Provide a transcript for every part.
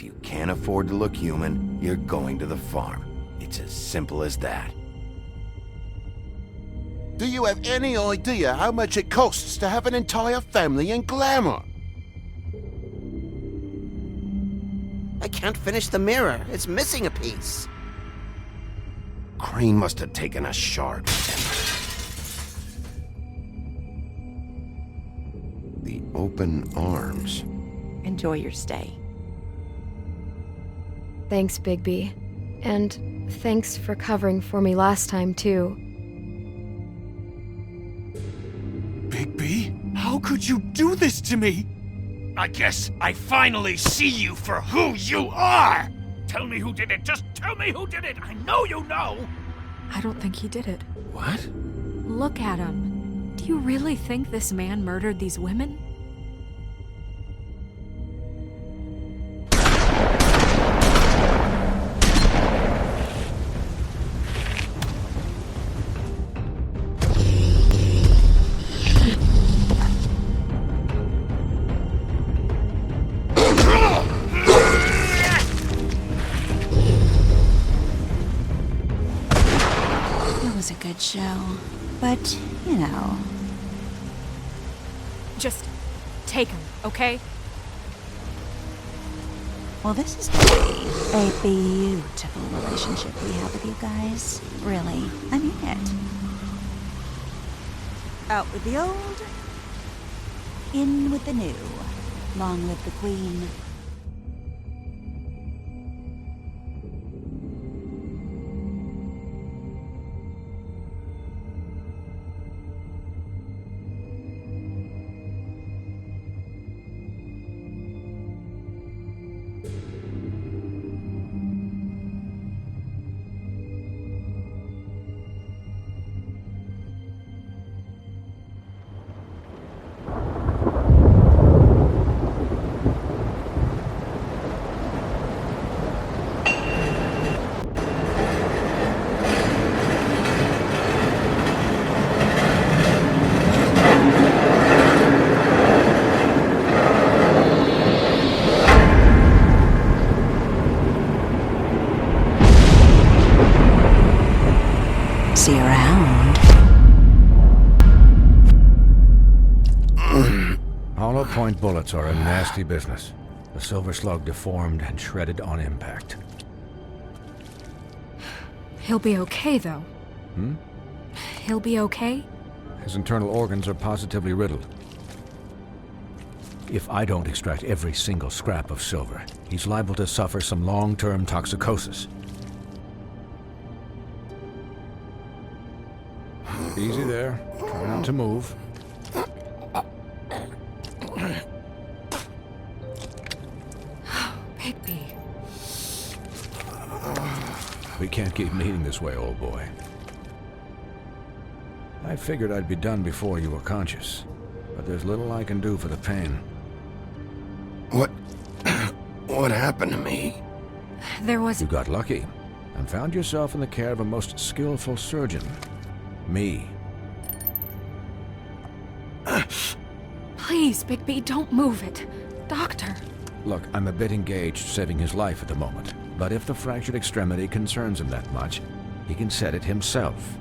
If you can't afford to look human, you're going to the farm. It's as simple as that. Do you have any idea how much it costs to have an entire family in glamour? I can't finish the mirror. It's missing a piece. Crane must have taken a shard. The open arms. Enjoy your stay. Thanks, Bigby. And thanks for covering for me last time, too. Bigby? How could you do this to me? I guess I finally see you for who you are! Tell me who did it! Just tell me who did it! I know you know! I don't think he did it. What? Look at him. Do you really think this man murdered these women? A good show, but you know. Just take him, okay? Well, this is gonna be a beautiful relationship we have with you guys. Really, I mean it. Out with the old, in with the new. Long live the Queen. See you around. Hollow point bullets are a nasty business. The silver slug deformed and shredded on impact. He'll be okay, though. He'll be okay? His internal organs are positively riddled. If I don't extract every single scrap of silver, he's liable to suffer some long-term toxicosis. Easy there. Try not to move. Bigby. We can't keep meeting this way, old boy. I figured I'd be done before you were conscious, but there's little I can do for the pain. What happened to me? There was... You got lucky and found yourself in the care of a most skillful surgeon. Me. Please, Bigby, don't move it. Doctor. Look, I'm a bit engaged saving his life at the moment, but if the fractured extremity concerns him that much, he can set it himself.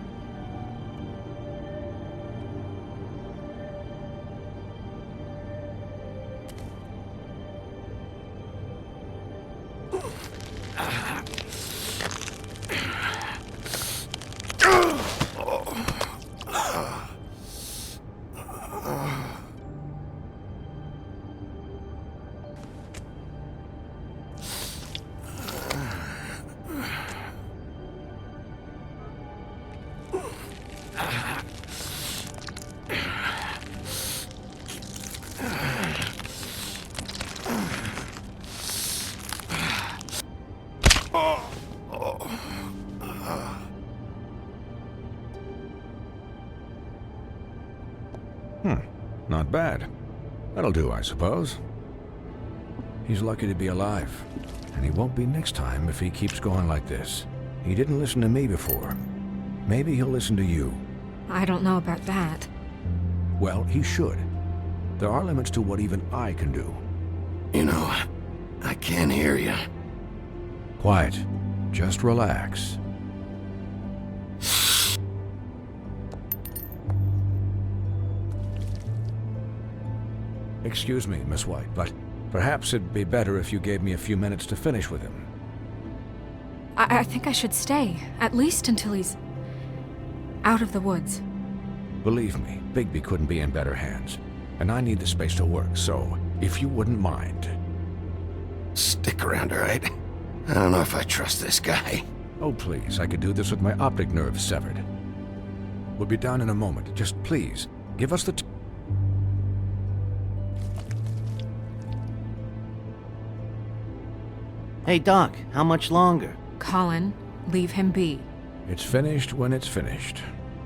Not bad. That'll do, I suppose. He's lucky to be alive, and he won't be next time if he keeps going like this. He didn't listen to me before. Maybe he'll listen to you. I don't know about that. Well, he should. There are limits to what even I can do. You know, I can't hear you. Quiet. Just relax. Excuse me, Miss White, but perhaps it'd be better if you gave me a few minutes to finish with him. I think I should stay, at least until he's out of the woods. Believe me, Bigby couldn't be in better hands, and I need the space to work, so if you wouldn't mind. Stick around, all right? I don't know if I trust this guy. Oh, please, I could do this with my optic nerve severed. We'll be down in a moment. Just please, give us the Hey, Doc, how much longer? Colin, leave him be. It's finished when it's finished.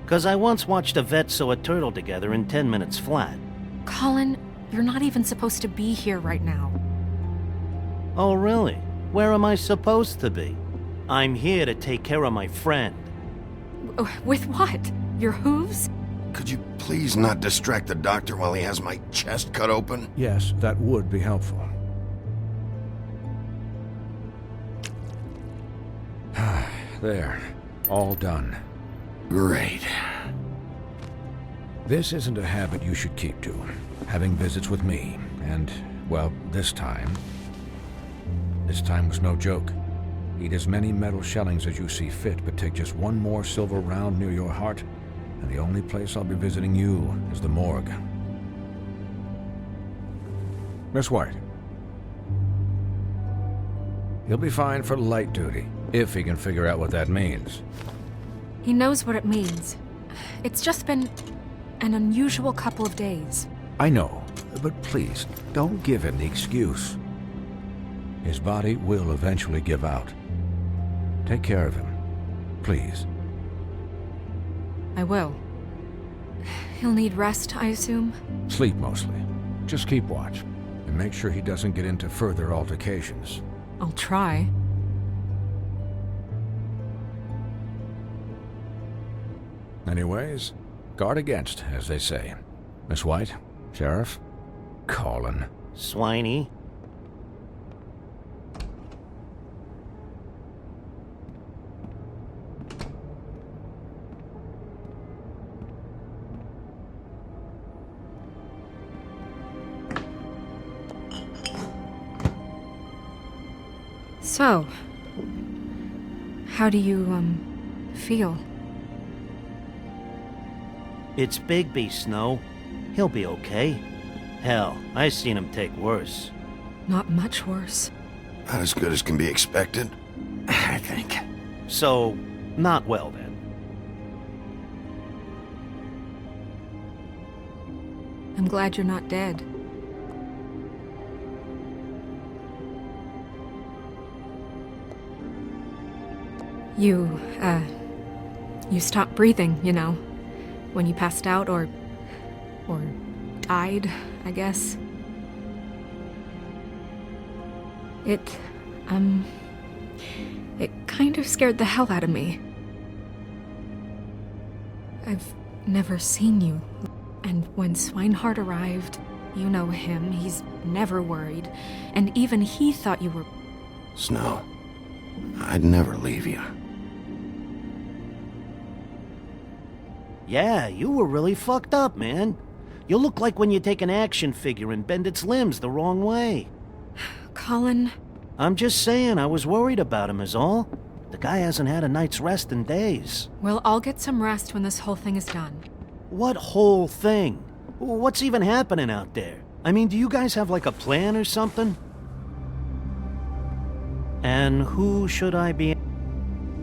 'Cause I once watched a vet sew a turtle together in 10 minutes flat. Colin, you're not even supposed to be here right now. Oh, really? Where am I supposed to be? I'm here to take care of my friend. With what? Your hooves? Could you please not distract the doctor while he has my chest cut open? Yes, that would be helpful. There. All done. Great. This isn't a habit you should keep to. Having visits with me. And, well, this time was no joke. Eat as many metal shellings as you see fit, but take just one more silver round near your heart, and the only place I'll be visiting you is the morgue. Miss White. He'll be fine for light duty, if he can figure out what that means. He knows what it means. It's just been an unusual couple of days. I know, but please, don't give him the excuse. His body will eventually give out. Take care of him, please. I will. He'll need rest, I assume? Sleep mostly. Just keep watch, and make sure he doesn't get into further altercations. I'll try. Anyways, guard against, as they say. Miss White, Sheriff, Colin. Swiney. So, how do you, feel? It's Bigby, Snow. He'll be okay. Hell, I seen him take worse. Not much worse. Not as good as can be expected, I think. So, not well then. I'm glad you're not dead. You stopped breathing, you know, when you passed out or died, I guess. It kind of scared the hell out of me. I've never seen you, and when Swinehart arrived, you know him, he's never worried, and even he thought you were... Snow, I'd never leave you. Yeah, you were really fucked up, man. You look like when you take an action figure and bend its limbs the wrong way. Colin... I'm just saying, I was worried about him is all. The guy hasn't had a night's rest in days. Well, I'll get some rest when this whole thing is done. What whole thing? What's even happening out there? I mean, do you guys have like a plan or something? And who should I be...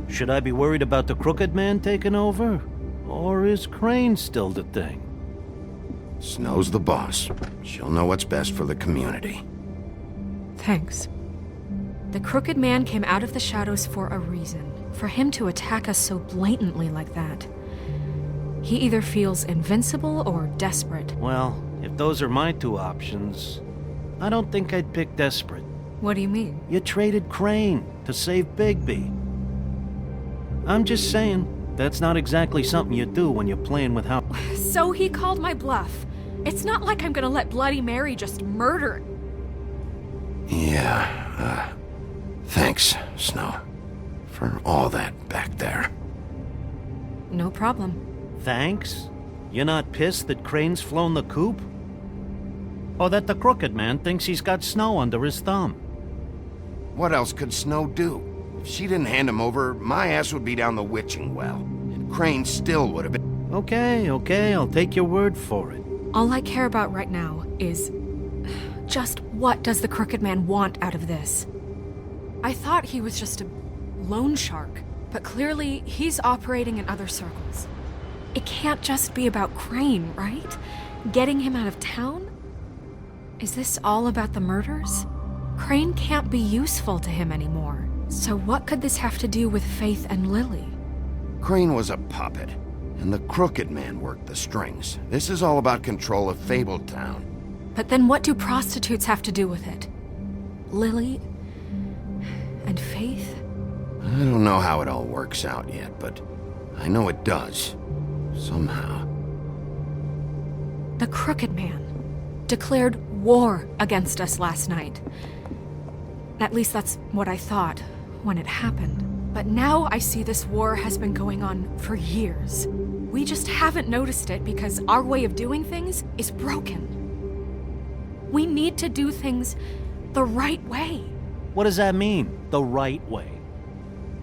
Should I be worried about the Crooked Man taking over? Or is Crane still the thing? Snow's the boss. She'll know what's best for the community. Thanks. The Crooked Man came out of the shadows for a reason. For him to attack us so blatantly like that. He either feels invincible or desperate. Well, if those are my two options, I don't think I'd pick desperate. What do you mean? You traded Crane to save Bigby. I'm just saying, that's not exactly something you do when you're playing with how... So he called my bluff. It's not like I'm gonna let Bloody Mary just murder... Yeah, Thanks, Snow, for all that back there. No problem. Thanks? You're not pissed that Crane's flown the coop? Or that the Crooked Man thinks he's got Snow under his thumb? What else could Snow do? If she didn't hand him over, my ass would be down the witching well. And Crane still would have been... Okay, I'll take your word for it. All I care about right now is just what does the Crooked Man want out of this? I thought he was just a loan shark, but clearly he's operating in other circles. It can't just be about Crane, right? Getting him out of town? Is this all about the murders? Crane can't be useful to him anymore. So what could this have to do with Faith and Lily? Crane was a puppet, and the Crooked Man worked the strings. This is all about control of Fabletown. But then what do prostitutes have to do with it? Lily and Faith? I don't know how it all works out yet, but I know it does. Somehow. The Crooked Man declared war against us last night. At least that's what I thought when it happened. But now I see this war has been going on for years. We just haven't noticed it because our way of doing things is broken. We need to do things the right way. What does that mean, the right way?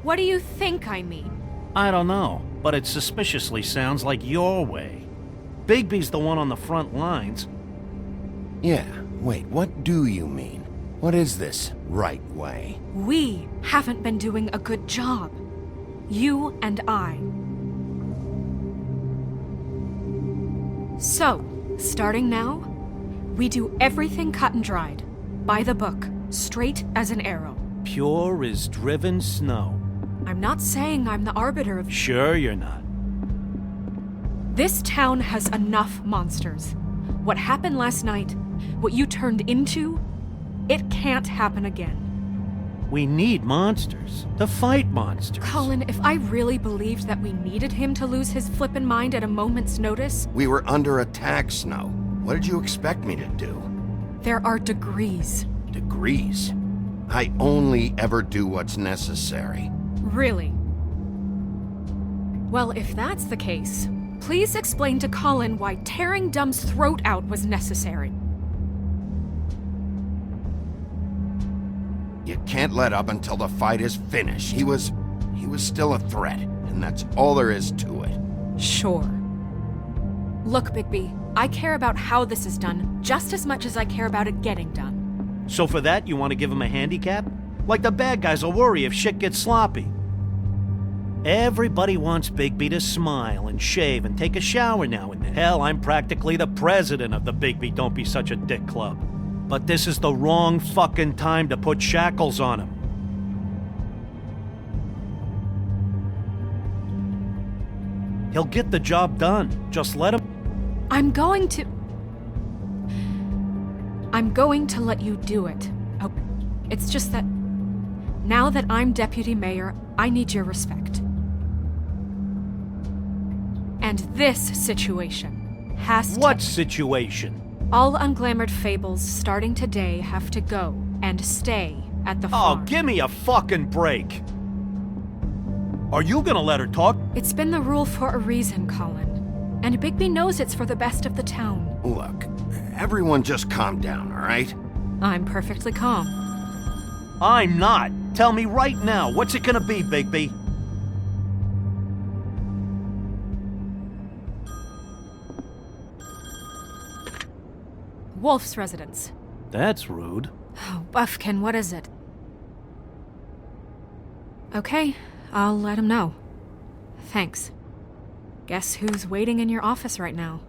What do you think I mean? I don't know, but it suspiciously sounds like your way. Bigby's the one on the front lines. Yeah, wait, what do you mean? What is this right way? We haven't been doing a good job. You and I. So, starting now, we do everything cut and dried, by the book, straight as an arrow. Pure as driven snow. I'm not saying I'm the arbiter of... Sure you're not. This town has enough monsters. What happened last night, what you turned into, it can't happen again. We need monsters. To fight monsters. Colin, if I really believed that we needed him to lose his flippin' mind at a moment's notice... We were under attack, Snow. What did you expect me to do? There are degrees. Degrees? I only ever do what's necessary. Really? Well, if that's the case, please explain to Colin why tearing Dumb's throat out was necessary. You can't let up until the fight is finished. He was still a threat, and that's all there is to it. Sure. Look, Bigby, I care about how this is done just as much as I care about it getting done. So for that, you want to give him a handicap? Like the bad guys will worry if shit gets sloppy. Everybody wants Bigby to smile and shave and take a shower now and then. Hell, I'm practically the president of the Bigby Don't Be Such a Dick Club. But this is the wrong fucking time to put shackles on him. He'll get the job done. Just let him... I'm going to let you do it. Oh, it's just that now that I'm deputy mayor, I need your respect. And this situation has to... What situation? All unglamored fables starting today have to go and stay at the farm. Oh, give me a fucking break. Are you gonna let her talk? It's been the rule for a reason, Colin. And Bigby knows it's for the best of the town. Look, everyone just calm down, all right? I'm perfectly calm. I'm not. Tell me right now, what's it gonna be, Bigby? Wolf's residence. That's rude. Oh, Buffkin, what is it? Okay, I'll let him know. Thanks. Guess who's waiting in your office right now?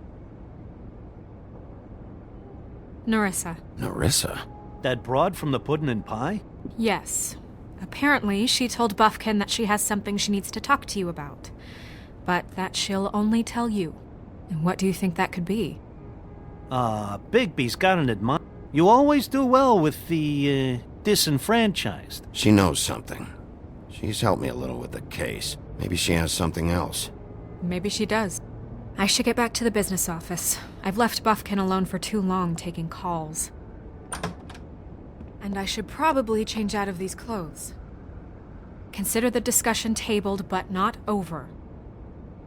Nerissa. Nerissa? That broad from the Puddin' and Pie? Yes. Apparently, she told Buffkin that she has something she needs to talk to you about. But that she'll only tell you. And what do you think that could be? Bigby's got an admirer. You always do well with the, disenfranchised. She knows something. She's helped me a little with the case. Maybe she has something else. Maybe she does. I should get back to the business office. I've left Buffkin alone for too long taking calls. And I should probably change out of these clothes. Consider the discussion tabled, but not over.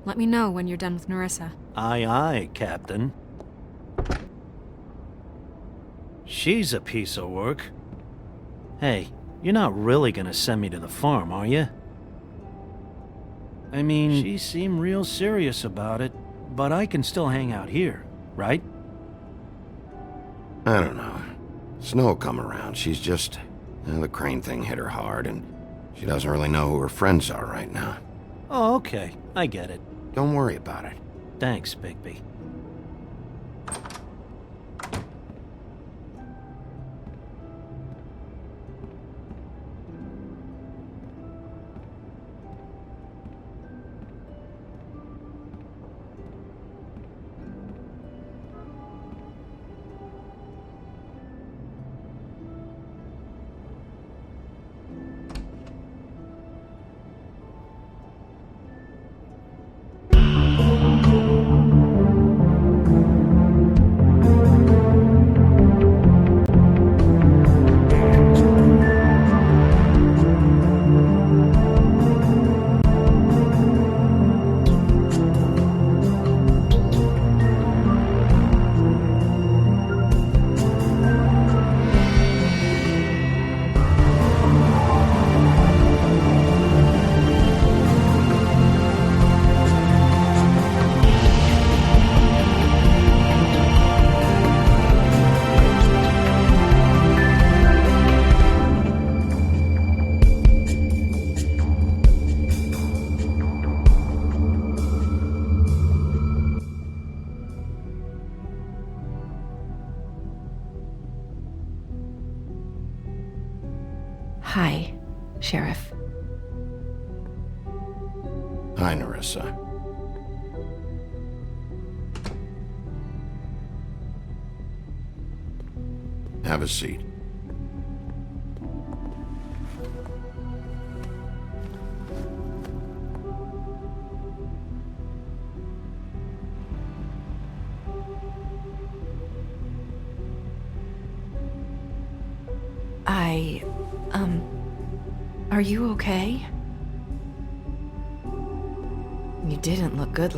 Let me know when you're done with Nerissa. Aye, aye, Captain. She's a piece of work. Hey, you're not really gonna send me to the farm, are you? I mean, she seemed real serious about it, but I can still hang out here, right? I don't know. Snow come around. She's just... the Crane thing hit her hard, and she doesn't really know who her friends are right now. Oh, okay. I get it. Don't worry about it. Thanks, Bigby. Hi, Sheriff. Hi, Nerissa. Have a seat. Are you okay? You didn't look good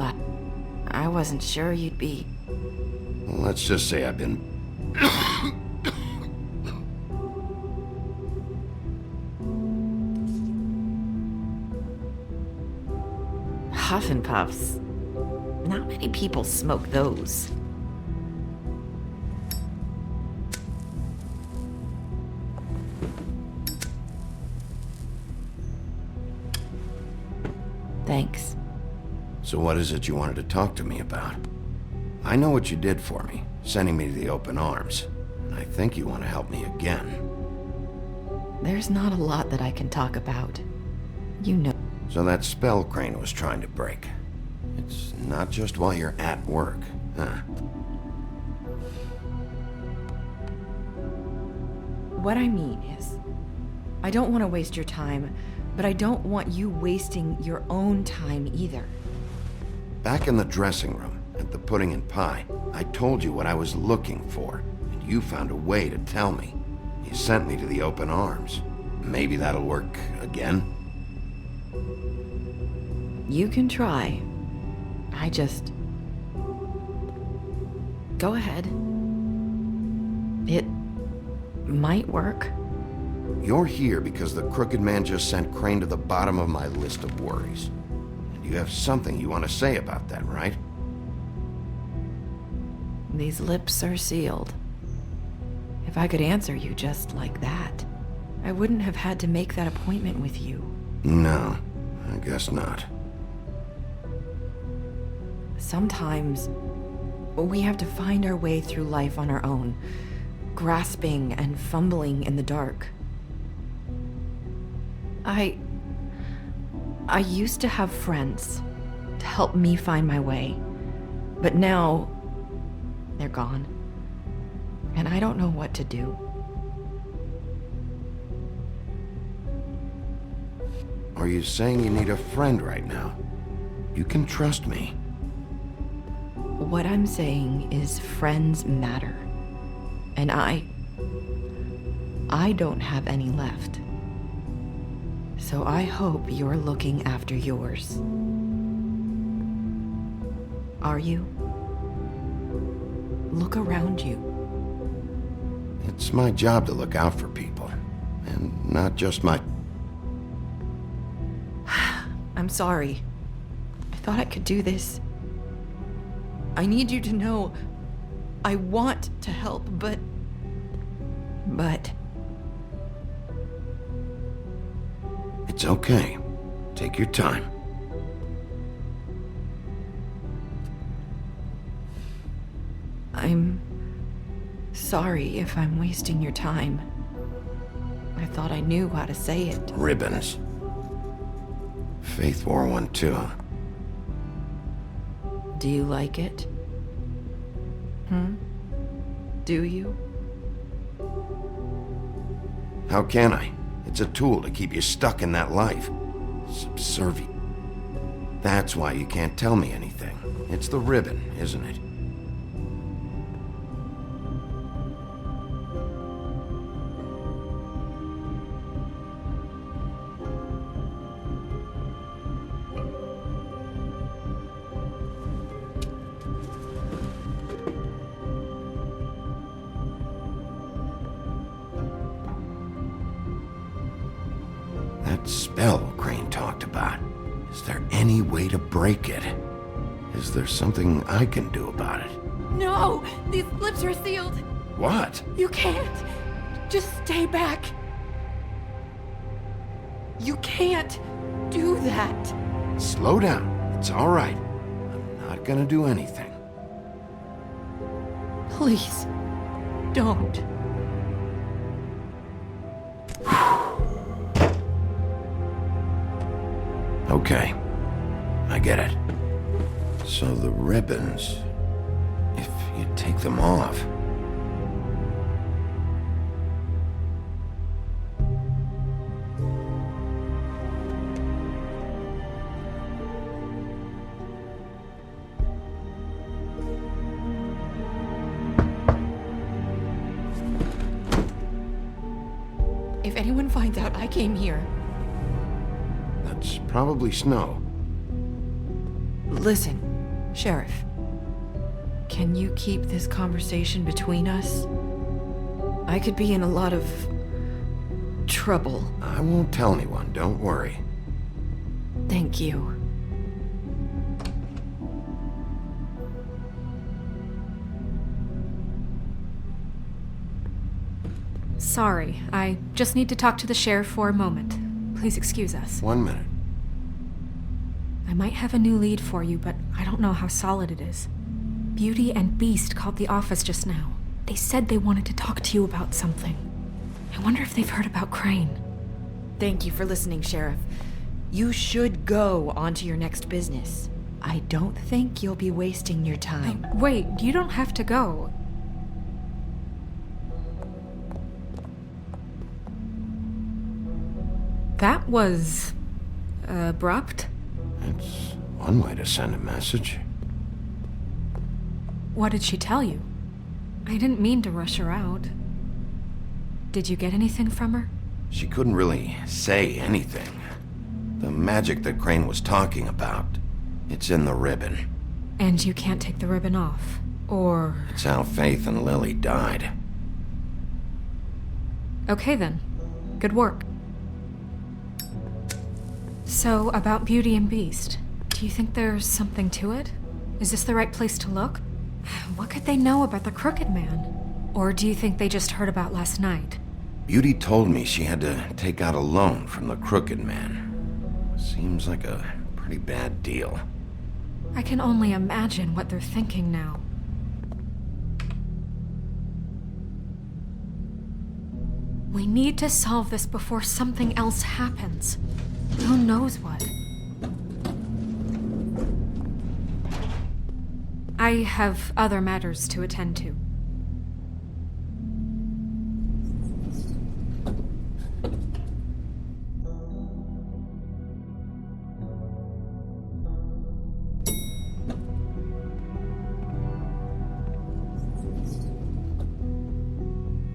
I wasn't sure you'd be... Well, let's just say I've been... Huff and puffs. Not many people smoke those. Thanks. So what is it you wanted to talk to me about? I know what you did for me, sending me to the open arms. And I think you want to help me again. There's not a lot that I can talk about. You know. So that spell Crane was trying to break. It's not just while you're at work, huh? What I mean is, I don't want to waste your time, but I don't want you wasting your own time either. Back in the dressing room, at the pudding and pie, I told you what I was looking for, and you found a way to tell me. You sent me to the open arms. Maybe that'll work again? You can try. I just... Go ahead. It might work. You're here because the crooked man just sent Crane to the bottom of my list of worries. And you have something you want to say about that, right? These lips are sealed. If I could answer you just like that, I wouldn't have had to make that appointment with you. No, I guess not. Sometimes we have to find our way through life on our own, grasping and fumbling in the dark. I used to have friends to help me find my way, but now they're gone, and I don't know what to do. Are you saying you need a friend right now? You can trust me. What I'm saying is friends matter, and I I don't have any left. So I hope you're looking after yours. Are you? Look around you. It's my job to look out for people, and not just my... I'm sorry. I thought I could do this. I need you to know I want to help, but... It's okay. Take your time. I'm sorry if I'm wasting your time. I thought I knew how to say it. Ribbons. Faith wore one too. Do you like it? Do you? How can I? It's a tool to keep you stuck in that life. Subservient. That's why you can't tell me anything. It's the ribbon, isn't it? That spell Crane talked about. Is there any way to break it? Is there something I can do about it? No! These lips are sealed! What? You can't! Just stay back! You can't do that! Slow down. It's all right. I'm not gonna do anything. Please, don't. Okay. I get it. So the ribbons, if you take them off... If anyone finds out I came here... That's probably snow. Listen, Sheriff. Can you keep this conversation between us? I could be in a lot of... trouble. I won't tell anyone, don't worry. Thank you. Sorry, I just need to talk to the sheriff for a moment. Please excuse us. 1 minute. I might have a new lead for you, but I don't know how solid it is. Beauty and Beast called the office just now. They said they wanted to talk to you about something. I wonder if they've heard about Crane. Thank you for listening, Sheriff. You should go on to your next business. I don't think you'll be wasting your time. Wait, you don't have to go. That was... abrupt? It's one way to send a message. What did she tell you? I didn't mean to rush her out. Did you get anything from her? She couldn't really say anything. The magic that Crane was talking about, it's in the ribbon. And you can't take the ribbon off, or... It's how Faith and Lily died. Okay then. Good work. So, about Beauty and Beast, do you think there's something to it? Is this the right place to look? What could they know about the Crooked Man? Or do you think they just heard about last night? Beauty told me she had to take out a loan from the Crooked Man. Seems like a pretty bad deal. I can only imagine what they're thinking now. We need to solve this before something else happens. Who knows what? I have other matters to attend to.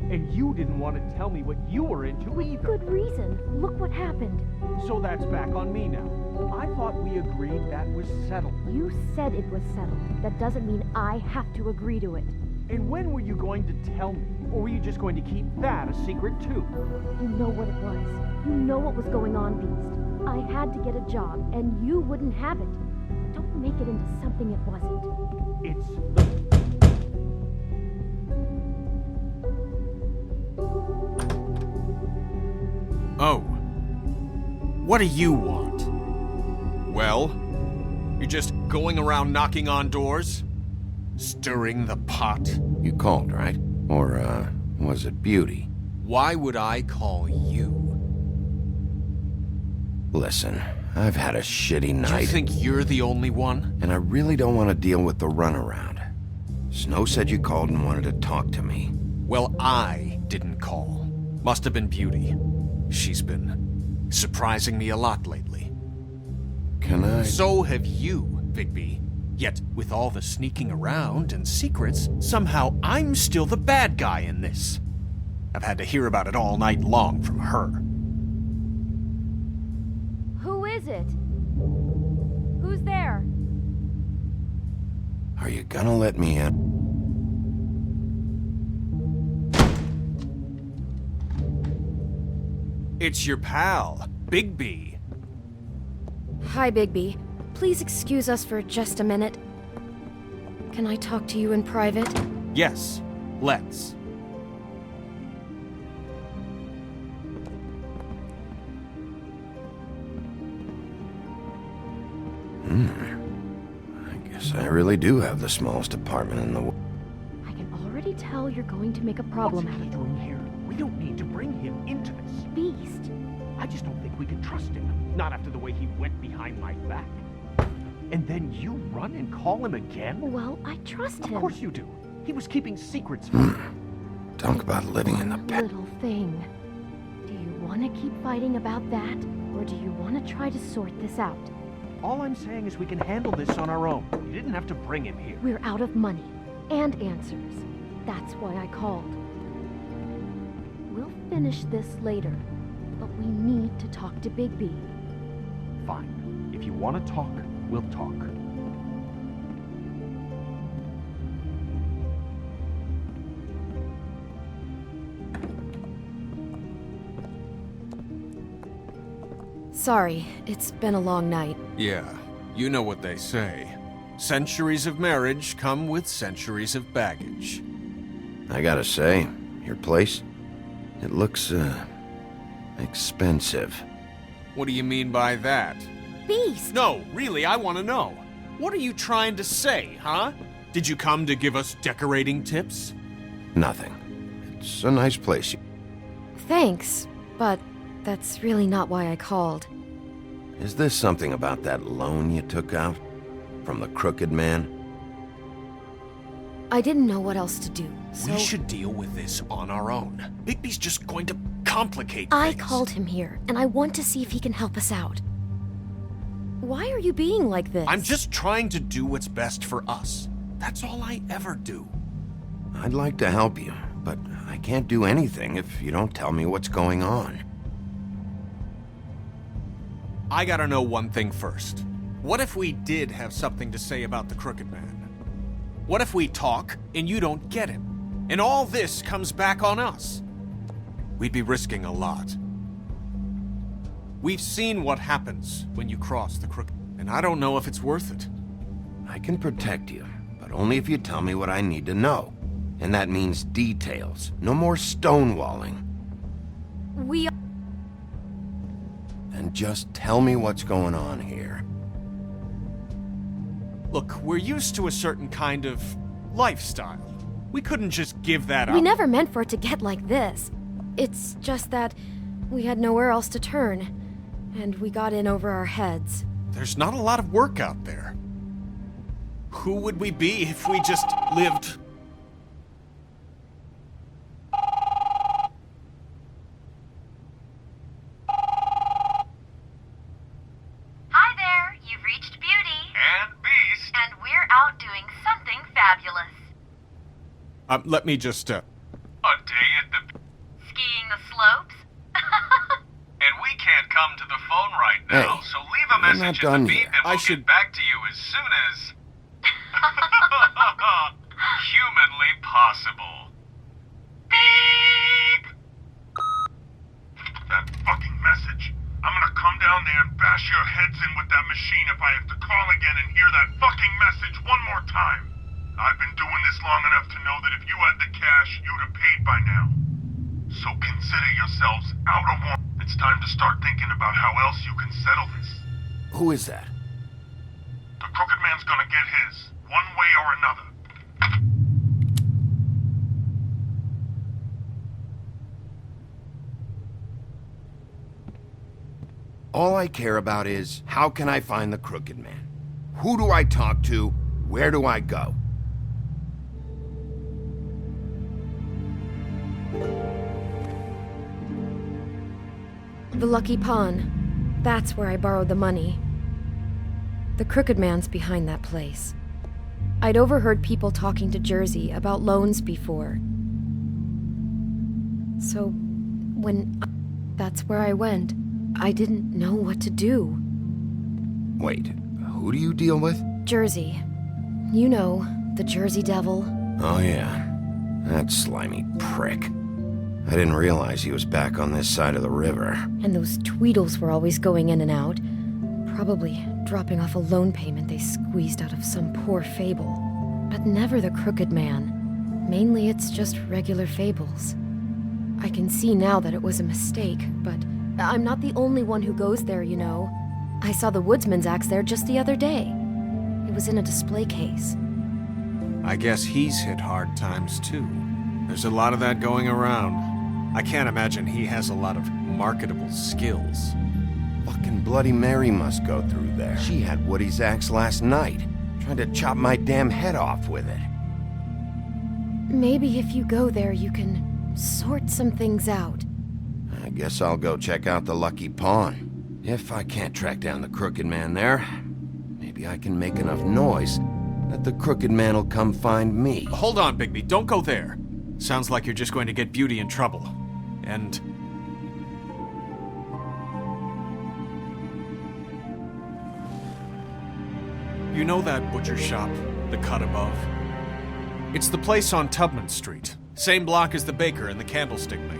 In you didn't want to tell me what you were into either. Good reason. Look what happened. So that's back on me now. I thought we agreed that was settled. You said it was settled. That doesn't mean I have to agree to it. And when were you going to tell me? Or were you just going to keep that a secret too? You know what it was. You know what was going on, Beast. I had to get a job, and you wouldn't have it. Don't make it into something it wasn't. It's... Oh. What do you want? Well, you're just going around knocking on doors? Stirring the pot? You called, right? Or, was it Beauty? Why would I call you? Listen, I've had a shitty night. You think you're the only one? And I really don't want to deal with the runaround. Snow said you called and wanted to talk to me. Well, I didn't call. Must have been Beauty. She's been surprising me a lot lately. Can I... So have you, Bigby. Yet, with all the sneaking around and secrets, somehow I'm still the bad guy in this. I've had to hear about it all night long from her. Who is it? Who's there? Are you gonna let me in? It's your pal, Bigby. Hi, Bigby. Please excuse us for just a minute. Can I talk to you in private? Yes, let's. I guess I really do have the smallest apartment in the world. I can already tell you're going to make a problem out of it. doing here? We don't need to bring him into this. Beast. I just don't think we can trust him. Not after the way he went behind my back. And then you run and call him again? Well, I trust him. Of course you do. He was keeping secrets from me. Talk about living in the One past. little thing. Do you want to keep fighting about that, or do you want to try to sort this out? All I'm saying is we can handle this on our own. You didn't have to bring him here. We're out of money and answers. That's why I called. We'll finish this later, but we need to talk to Bigby. Fine. If you want to talk, we'll talk. Sorry, it's been a long night. Yeah, you know what they say. Centuries of marriage come with centuries of baggage. I gotta say, your place, it looks, expensive. What do you mean by that? Beast! No, really, I want to know. What are you trying to say, huh? Did you come to give us decorating tips? Nothing. It's a nice place. Thanks, but that's really not why I called. Is this something about that loan you took out? From the crooked man? I didn't know what else to do, so... We should deal with this on our own. Bigby's just going to complicate I things. called him here, and I want to see if he can help us out. Why are you being like this? I'm just trying to do what's best for us. That's all I ever do. I'd like to help you, but I can't do anything if you don't tell me what's going on. I gotta know one thing first. What if we did have something to say about the Crooked Man? What if we talk and you don't get him? And all this comes back on us? We'd be risking a lot. We've seen what happens when you cross the Crooked, and I don't know if it's worth it. I can protect you, but only if you tell me what I need to know. And that means details. No more stonewalling. We... Then just tell me what's going on here. Look, we're used to a certain kind of lifestyle. We couldn't just give that up. We never meant for it to get like this. It's just that we had nowhere else to turn, and we got in over our heads. There's not a lot of work out there. Who would we be if we just lived... Hi there, you've reached Beauty. And Beast. And we're out doing something fabulous. let me just, A day at the... come to the phone right now, Hey, so leave a we're not message done in the beep yet. and we'll get back to you as soon as... humanly possible. Beep! That fucking message. I'm gonna come down there and bash your heads in with that machine if I have to call again and hear that fucking message one more time. I've been doing this long enough to know that if you had the cash, you'd have paid by now. So consider yourselves out of one. It's time to start thinking about how else you can settle this. Who is that? The Crooked Man's gonna get his, one way or another. All I care about is, how can I find the Crooked Man? Who do I talk to? Where do I go? The Lucky Pawn. That's where I borrowed the money. The Crooked Man's behind that place. I'd overheard people talking to Jersey about loans before. So, that's where I went. I didn't know what to do. Wait, who do you deal with? Jersey. You know, the Jersey Devil. Oh yeah, that slimy prick. I didn't realize he was back on this side of the river. And those Tweedles were always going in and out. Probably dropping off a loan payment they squeezed out of some poor fable. But never the Crooked Man. Mainly it's just regular fables. I can see now that it was a mistake, but I'm not the only one who goes there, you know. I saw the woodsman's axe there just the other day. It was in a display case. I guess he's hit hard times too. There's a lot of that going around. I can't imagine he has a lot of marketable skills. Fucking Bloody Mary must go through there. She had Woody's axe last night. Tried to chop my damn head off with it. Maybe if you go there, you can sort some things out. I guess I'll go check out the Lucky Pawn. If I can't track down the Crooked Man there, maybe I can make enough noise that the Crooked Man will come find me. Hold on, Bigby, don't go there. Sounds like you're just going to get Beauty in trouble. And... you know that butcher shop, the cut above? It's the place on Tubman Street. Same block as the baker and the candlestick maker.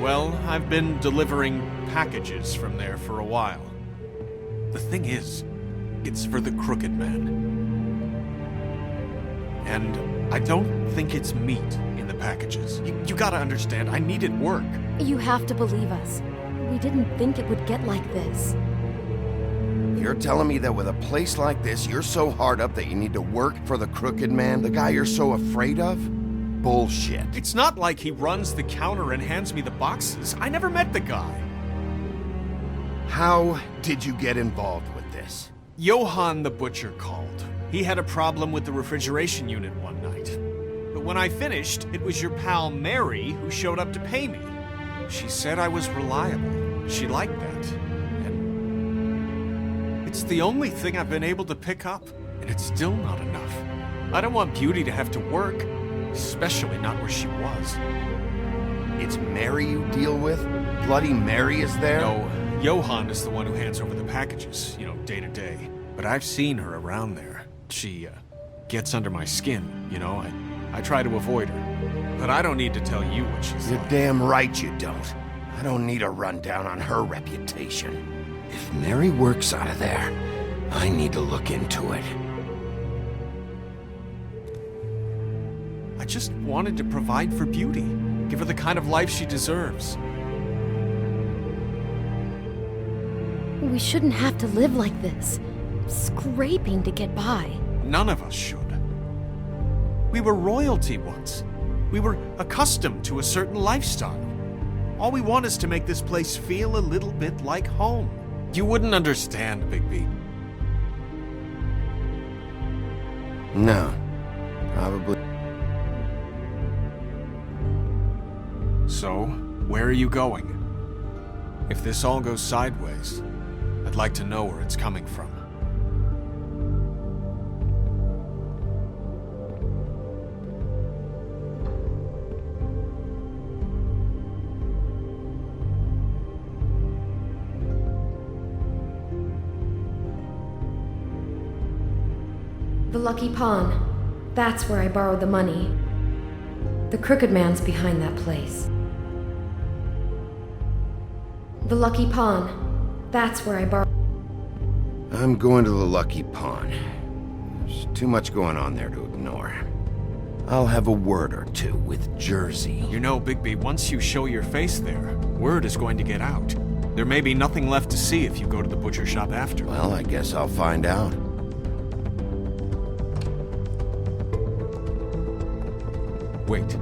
Well, I've been delivering packages from there for a while. The thing is, it's for the Crooked Man. And I don't think it's meat in the packages. You gotta understand, I needed work. You have to believe us. We didn't think it would get like this. You're telling me that with a place like this, you're so hard up that you need to work for the Crooked Man, the guy you're so afraid of? Bullshit. It's not like he runs the counter and hands me the boxes. I never met the guy. How did you get involved with this? Johann the butcher called. He had a problem with the refrigeration unit one night. But when I finished, it was your pal Mary who showed up to pay me. She said I was reliable. She liked that. And it's the only thing I've been able to pick up, and it's still not enough. I don't want Beauty to have to work, especially not where she was. It's Mary you deal with? Bloody Mary is there? No, Johann is the one who hands over the packages, you know, day to day. But I've seen her around there. She, gets under my skin, you know? I try to avoid her. But I don't need to tell you what she's You're like. damn right you don't. I don't need a rundown on her reputation. If Mary works out of there, I need to look into it. I just wanted to provide for Beauty. Give her the kind of life she deserves. We shouldn't have to live like this. Scraping to get by. None of us should. We were royalty once. We were accustomed to a certain lifestyle. All we want is to make this place feel a little bit like home. You wouldn't understand, Bigby. No, probably. So, where are you going? If this all goes sideways, I'd like to know where it's coming from. Lucky Pawn. That's where I borrowed the money. The Crooked Man's behind that place. The Lucky Pawn. That's where I borrowed... I'm going to the Lucky Pawn. There's too much going on there to ignore. I'll have a word or two with Jersey. You know, Bigby, once you show your face there, word is going to get out. There may be nothing left to see if you go to the butcher shop after. Well, I guess I'll find out. Wait,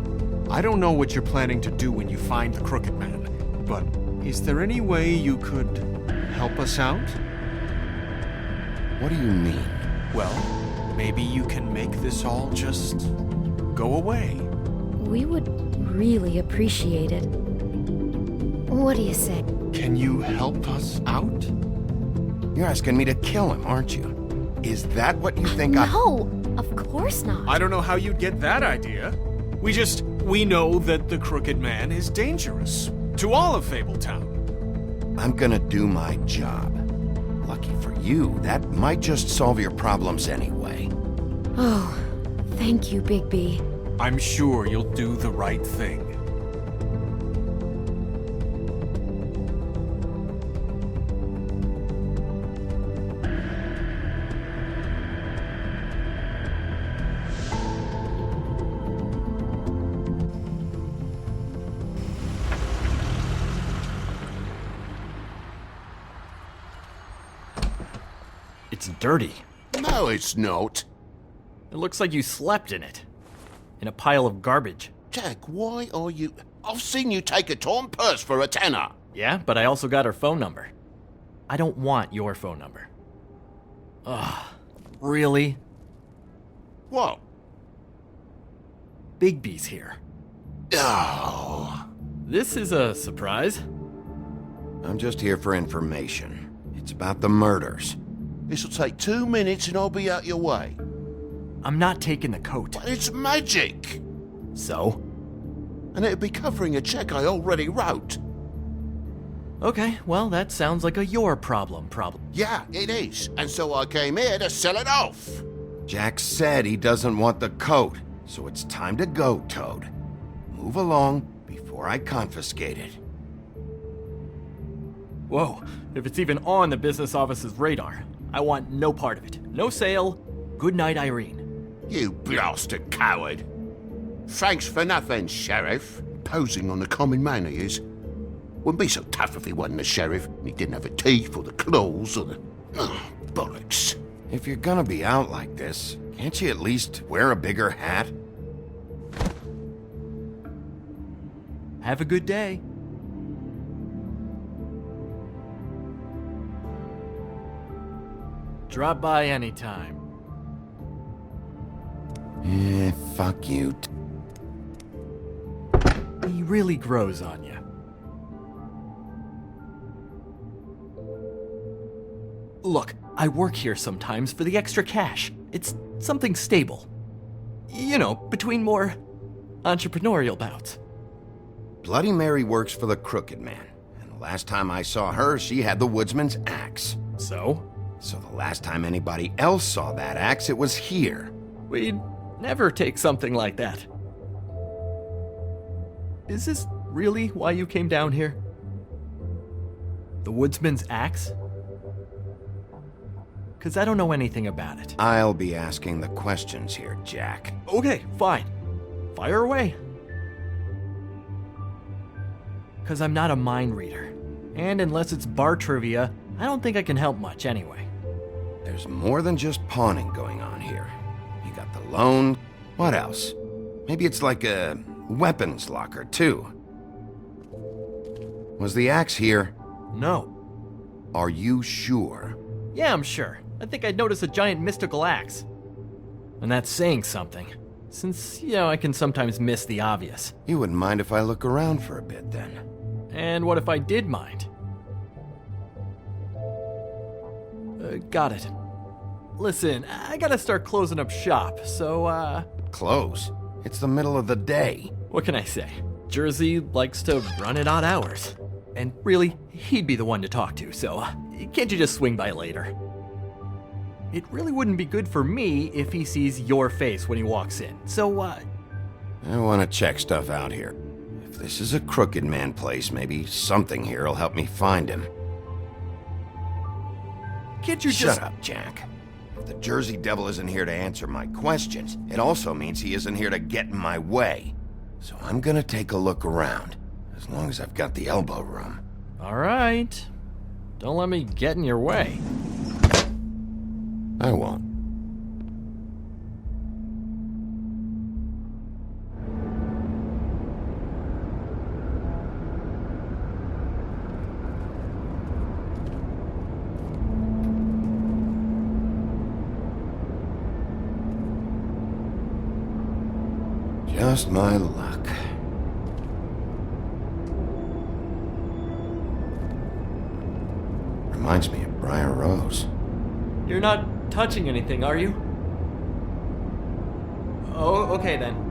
I don't know what you're planning to do when you find the Crooked Man, but is there any way you could help us out? What do you mean? Well, maybe you can make this all just go away. We would really appreciate it. What do you say? Can you help us out? You're asking me to kill him, aren't you? Is that what you think No, of course not. I don't know how you'd get that idea. We know that the Crooked Man is dangerous. To all of Fabletown. I'm gonna do my job. Lucky for you, that might just solve your problems anyway. Oh, thank you, Bigby. I'm sure you'll do the right thing. It's dirty. No, it's not. It looks like you slept in it. In a pile of garbage. Jack, why are you... I've seen you take a torn purse for a tenner. Yeah, but I also got her phone number. I don't want your phone number. Ugh, really? What? Bigby's here. Oh. This is a surprise. I'm just here for information. It's about the murders. This'll take 2 minutes and I'll be out your way. I'm not taking the coat. But it's magic! So? And it'd be covering a check I already wrote. Okay, well, that sounds like a your problem. Yeah, it is. And so I came here to sell it off. Jack said he doesn't want the coat, so it's time to go, Toad. Move along before I confiscate it. Whoa, if it's even on the business office's radar, I want no part of it. No sale. Good night, Irene. You blasted coward. Thanks for nothing, Sheriff. Posing on the common man he is. Wouldn't be so tough if he wasn't a sheriff and he didn't have the teeth or the claws or the... Oh, bollocks. If you're gonna be out like this, can't you at least wear a bigger hat? Have a good day. Drop by anytime. Fuck you. He really grows on you. Look, I work here sometimes for the extra cash. It's something stable. You know, between more entrepreneurial bouts. Bloody Mary works for the Crooked Man. And the last time I saw her, she had the woodsman's axe. So? So the last time anybody else saw that axe, it was here. We'd never take something like that. Is this really why you came down here? The woodsman's axe? 'Cause I don't know anything about it. I'll be asking the questions here, Jack. Okay, fine. Fire away. 'Cause I'm not a mind reader. And unless it's bar trivia, I don't think I can help much anyway. There's more than just pawning going on here. You got the loan. What else? Maybe it's like a weapons locker, too. Was the axe here? No. Are you sure? Yeah, I'm sure. I think I'd notice a giant mystical axe. And that's saying something, since, I can sometimes miss the obvious. You wouldn't mind if I look around for a bit, then? And what if I did mind? Got it. Listen, I gotta start closing up shop, so, Close? It's the middle of the day. What can I say? Jersey likes to run at odd hours. And really, he'd be the one to talk to, so can't you just swing by later? it really wouldn't be good for me if he sees your face when he walks in. So, I want to check stuff out here. If this is a crooked man place, maybe something here will help me find him. can't you Shut up, Jack. If the Jersey Devil isn't here to answer my questions, it also means he isn't here to get in my way. So I'm gonna take a look around, as long as I've got the elbow room. All right. Don't let me get in your way. I won't. Just my luck. Reminds me of Briar Rose. You're not touching anything, are you? Oh, okay then.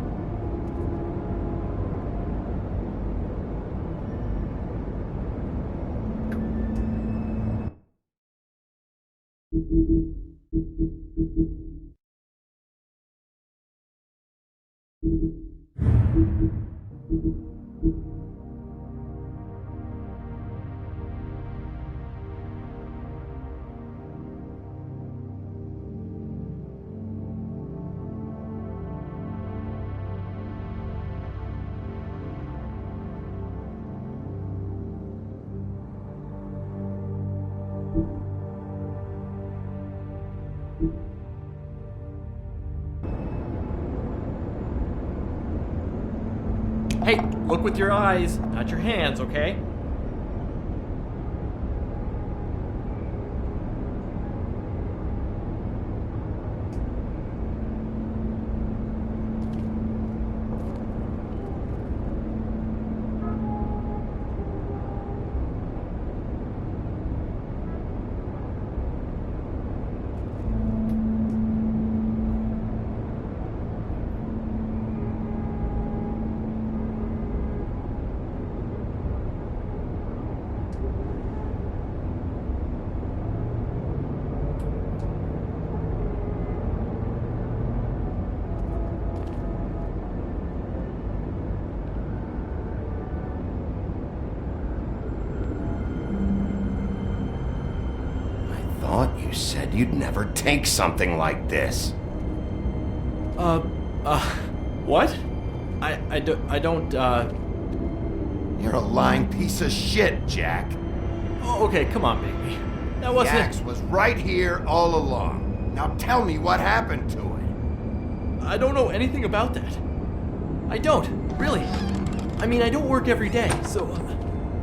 Hey, look with your eyes, not your hands, okay? You said you'd never take something like this. What? I don't, You're a lying piece of shit, Jack. Oh, okay, come on, baby. That wasn't... The axe was right here all along. Now tell me what happened to it. I don't know anything about that. I don't, really. I mean, I don't work every day, so...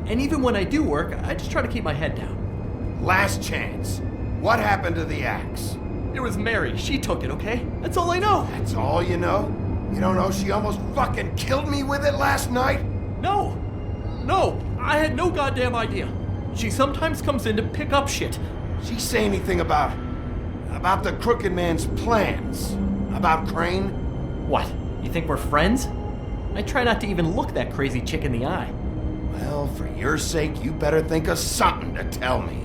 and even when I do work, I just try to keep my head down. Last chance. What happened to the axe? It was Mary. She took it, okay? That's all I know. That's all you know? You don't know she almost fucking killed me with it last night? No. No. I had no goddamn idea. She sometimes comes in to pick up shit. She say anything about the Crooked Man's plans? About Crane? What? You think we're friends? I try not to even look that crazy chick in the eye. Well, for your sake, you better think of something to tell me.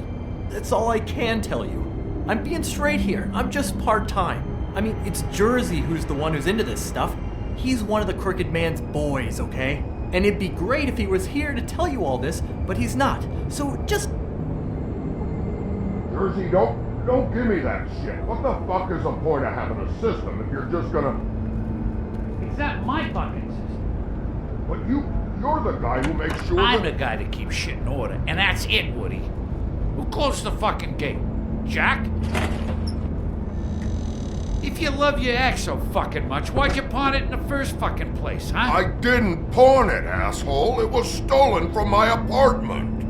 That's all I can tell you. I'm being straight here. I'm just part-time. I mean, it's Jersey who's the one who's into this stuff. He's one of the Crooked Man's boys, okay? And it'd be great if he was here to tell you all this, but he's not. So just... Jersey, don't give me that shit. What the fuck is the point of having a system if you're just gonna... It's not my fucking system. But you're the guy who makes sure I'm the guy that keeps shit in order, and that's it, Woody. Who closed the fucking gate? Jack? If you love your ex so fucking much, why'd you pawn it in the first fucking place, huh? I didn't pawn it, asshole. It was stolen from my apartment.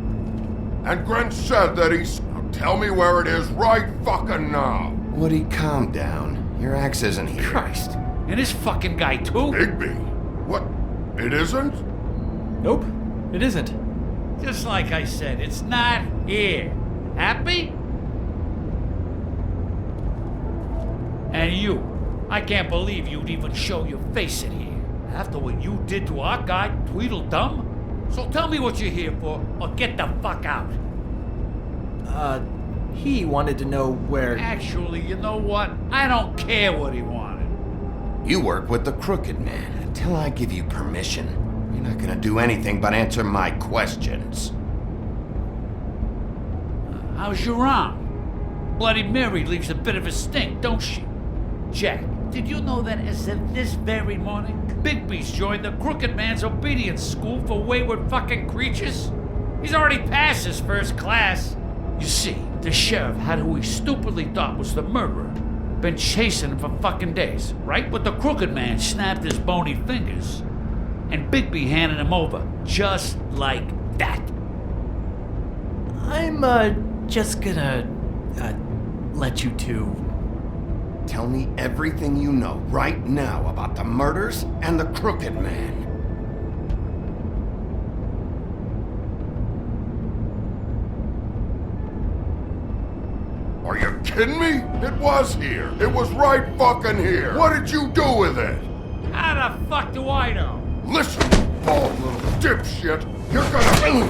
And Grant said that he's... Now tell me where it is right fucking now. Woody, calm down. Your axe isn't here. Christ. And this fucking guy, too? Bigby? What? It isn't? Nope, it isn't. Just like I said, it's not here. Happy? And you, I can't believe you'd even show your face in here. After what you did to our guy, Tweedledum? So tell me what you're here for, or get the fuck out. He wanted to know where... Actually, you know what? I don't care what he wanted. You work with the Crooked Man. Until I give you permission, you're not gonna do anything but answer my questions. How's your arm? Bloody Mary leaves a bit of a stink, don't she? Jack, did you know that as of this very morning, Bigby's joined the Crooked Man's obedience school for wayward fucking creatures? He's already passed his first class. You see, the sheriff had who he stupidly thought was the murderer. Been chasing him for fucking days, right? But the Crooked Man snapped his bony fingers. And Bigby handed him over, just like that. I'm, just gonna, let you two... Tell me everything you know right now about the murders and the Crooked Man. Are you kidding me? It was here. It was right fucking here. What did you do with it? How the fuck do I know? Listen, you bald little dipshit. You're gonna...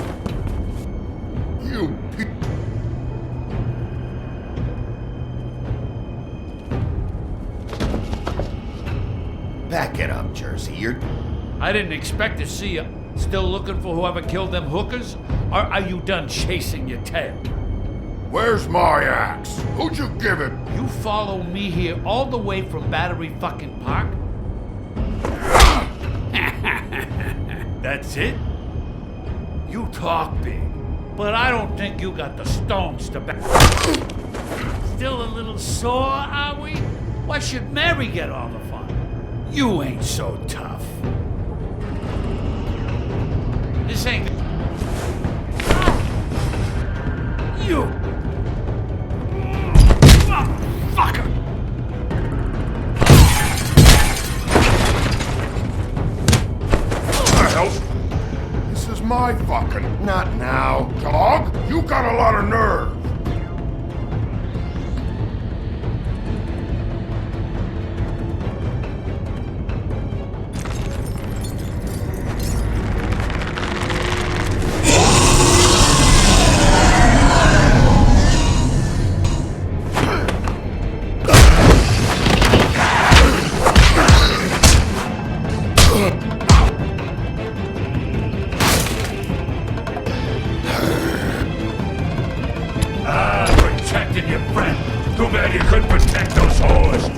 You... Back it up, Jersey. You're... I didn't expect to see you. Still looking for whoever killed them hookers? Or are you done chasing your tail? Where's my axe? Who'd you give it? You follow me here all the way from Battery fucking Park? That's it? You talk big, but I don't think you got the stones to back. Still a little sore, are we? Why should Mary get all the fun? You ain't so tough. This ain't... You! Fucker! What the hell? This is my fucking... Not now. Dog, you got a lot of nerve. Protecting your friend. Too bad you couldn't protect those whores.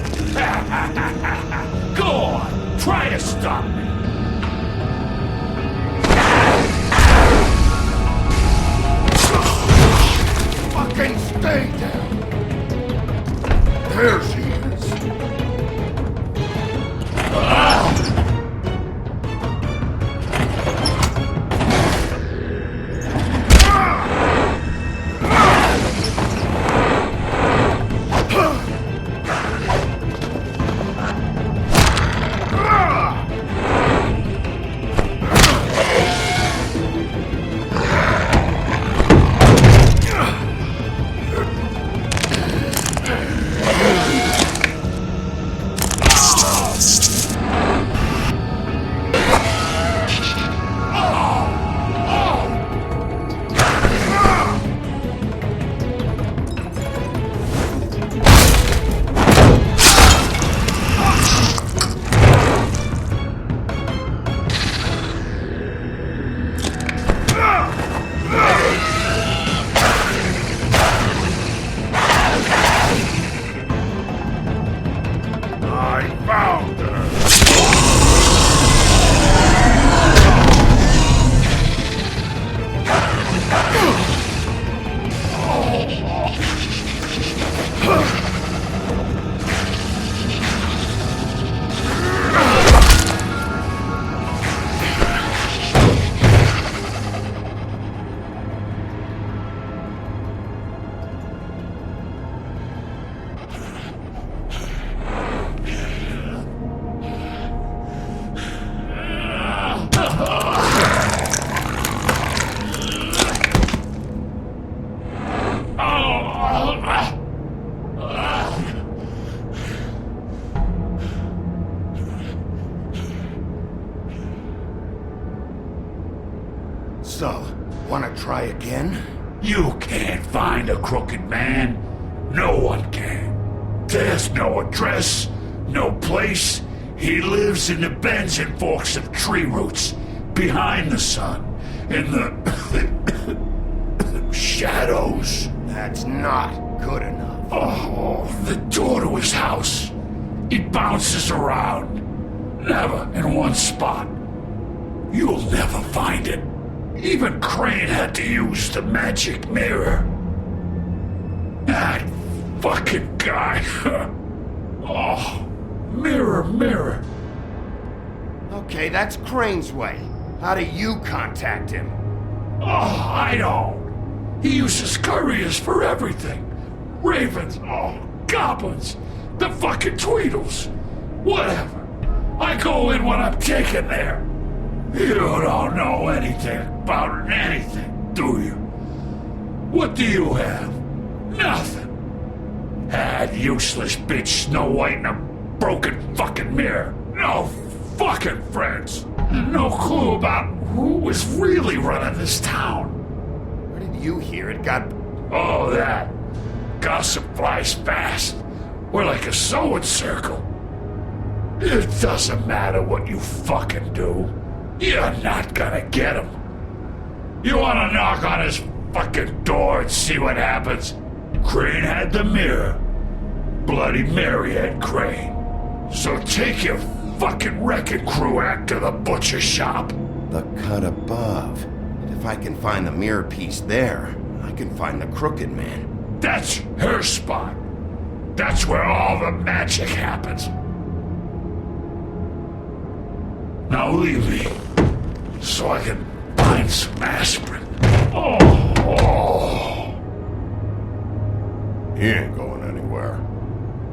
Go on, try to stop me. Fucking stay down. There she is. So, wanna try again? You can't find a crooked man. No one can. There's no address, no place. He lives in the bends and forks of tree roots, behind the sun, in the shadows. That's not good enough. Oh, the door to his house. It bounces around. Never in one spot. You'll never find it. Even Crane had to use the magic mirror. That fucking guy. Oh, mirror, mirror. Okay, that's Crane's way. How do you contact him? Oh, I don't. He uses couriers for everything. Ravens, oh, goblins, the fucking Tweedles. Whatever. I go in when I'm taken there. You don't know anything about anything, do you? What do you have? Nothing. That useless bitch Snow White and a broken fucking mirror. No fucking friends. And no clue about who was really running this town. Where did you hear it got... Oh, that. Gossip flies fast. We're like a sewing circle. It doesn't matter what you fucking do. You're not gonna get him. You wanna knock on his fucking door and see what happens? Crane had the mirror. Bloody Mary had Crane. So take your fucking wrecking crew act to the butcher shop. The cut above. And if I can find the mirror piece there, I can find the crooked man. That's her spot. That's where all the magic happens. Now leave me, so I can find some aspirin. Oh. He ain't going anywhere.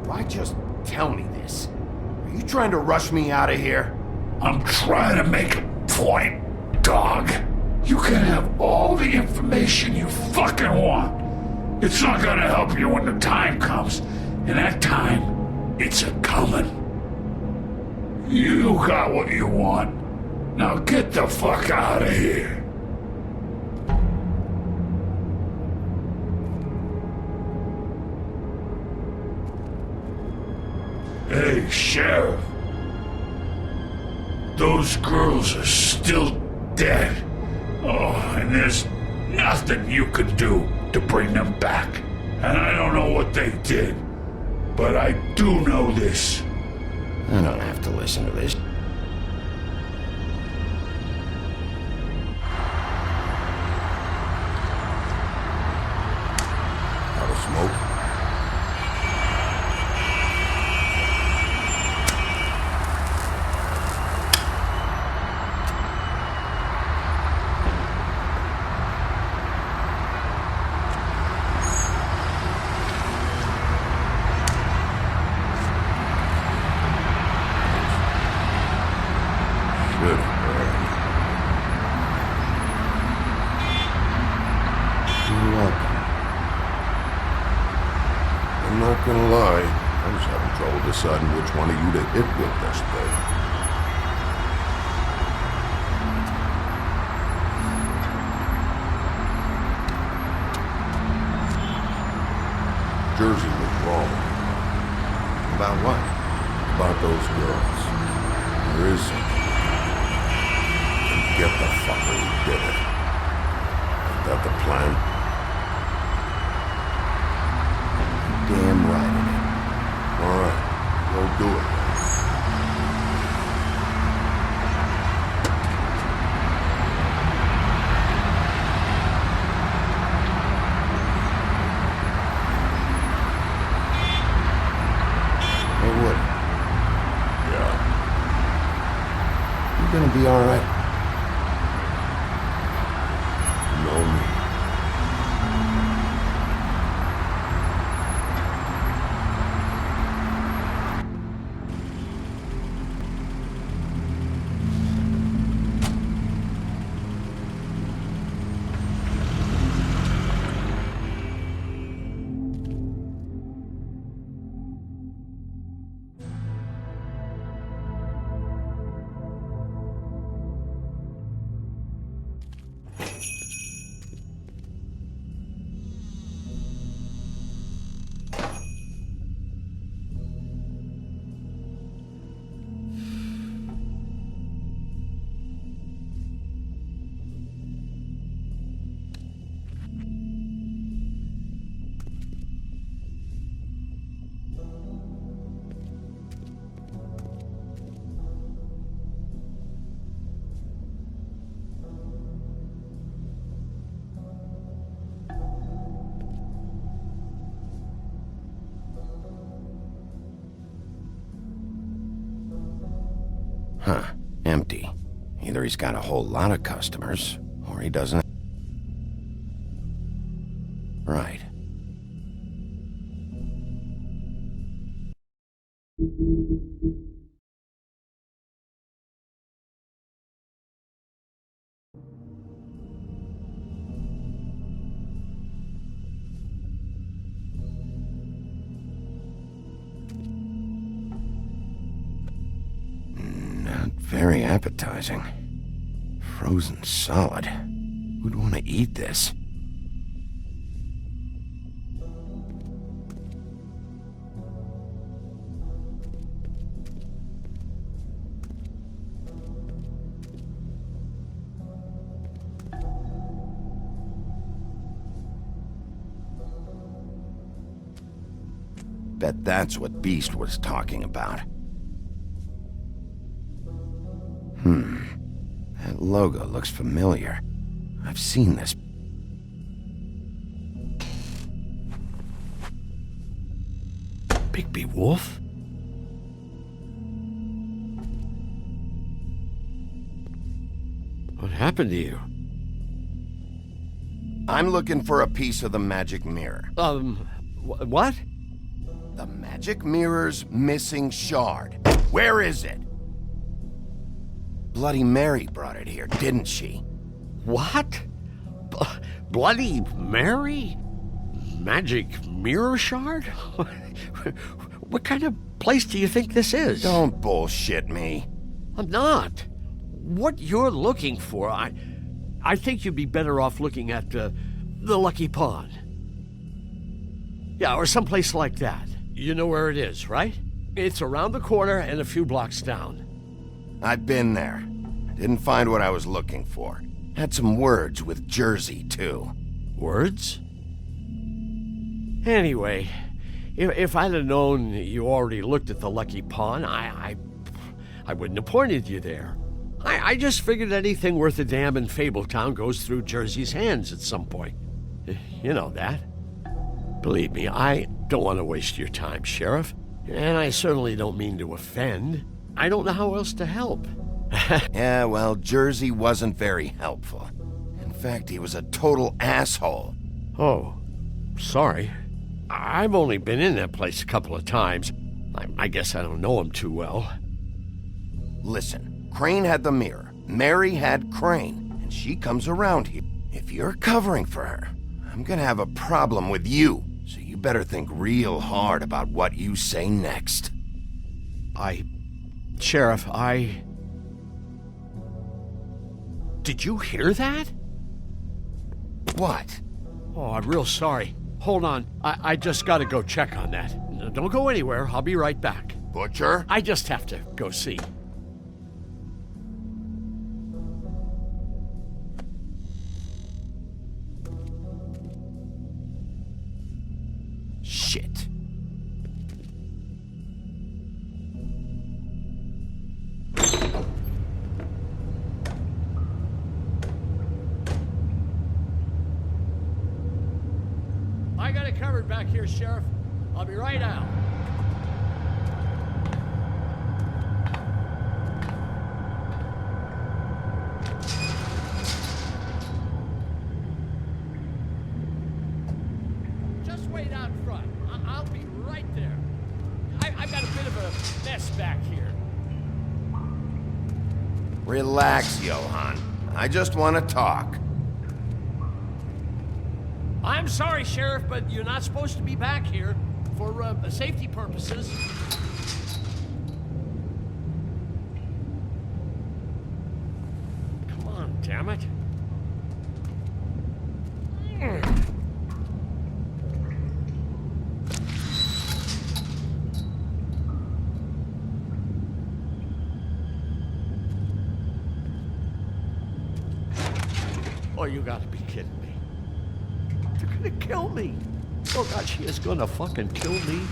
Why just tell me this? Are you trying to rush me out of here? I'm trying to make a point, dog. You can have all the information you fucking want. It's not gonna help you when the time comes. And that time, it's a-comin'. You got what you want. Now get the fuck out of here. Hey, Sheriff. Those girls are still dead. Oh, and there's nothing you can do to bring them back. And I don't know what they did, but I do know this. I don't have to listen to this. Have a smoke? Deciding which one of you to hit with this thing. Jersey was wrong. About what? About those girls. There is something. And get the fucker who did it. Is that the plan? Damn right it is. All right. Go do it. Hey, Wood. Yeah. You gonna be all right? Know me. Huh. Empty. Either he's got a whole lot of customers, or he doesn't. Right. Not very appetizing. Frozen solid. Who'd want to eat this? Bet that's what Beast was talking about. That logo looks familiar. I've seen this. Bigby Wolf? What happened to you? I'm looking for a piece of the magic mirror. What? The magic mirror's missing shard. Where is it? Bloody Mary brought it here, didn't she? What? Bloody Mary? Magic mirror shard? What kind of place do you think this is? Don't bullshit me. I'm not. What you're looking for, I think you'd be better off looking at the Lucky Pond. Yeah, or someplace like that. You know where it is, right? It's around the corner and a few blocks down. I've been there. Didn't find what I was looking for. Had some words with Jersey, too. Words? Anyway, if I'd have known you already looked at the Lucky Pond, I wouldn't have pointed you there. I just figured anything worth a damn in Fabletown goes through Jersey's hands at some point. You know that. Believe me, I don't want to waste your time, Sheriff. And I certainly don't mean to offend. I don't know how else to help. Yeah, well, Jersey wasn't very helpful. In fact, he was a total asshole. Oh, sorry. I've only been in that place a couple of times. I guess I don't know him too well. Listen, Crane had the mirror. Mary had Crane, and she comes around here. If you're covering for her, I'm gonna have a problem with you. So you better think real hard about what you say next. Sheriff, Did you hear that? What? Oh, I'm real sorry. Hold on. I just gotta go check on that. Don't go anywhere. I'll be right back. Butcher? I just have to go see. Shit. I got it covered back here, Sheriff. I'll be right out. Just wait out front. I'll be right there. I've got a bit of a mess back here. Relax, Johan. I just want to talk. I'm sorry, Sheriff, but you're not supposed to be back here for safety purposes. Come on, damn it. Oh, you gotta be kidding me. They're gonna kill me. Oh God, she is gonna fucking kill me.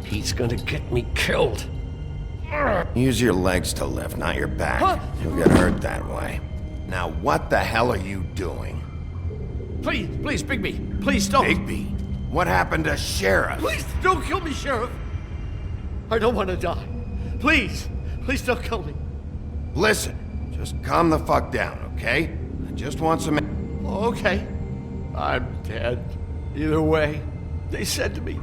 He's gonna get me killed. Use your legs to lift, not your back. Huh? You'll get hurt that way. Now, what the hell are you doing? Please, Bigby, please don't. Bigby? What happened to Sheriff? Please don't kill me, Sheriff. I don't want to die. Please, please don't kill me. Listen, just calm the fuck down, okay? I just want some... Okay. I'm dead. Either way. They said to me,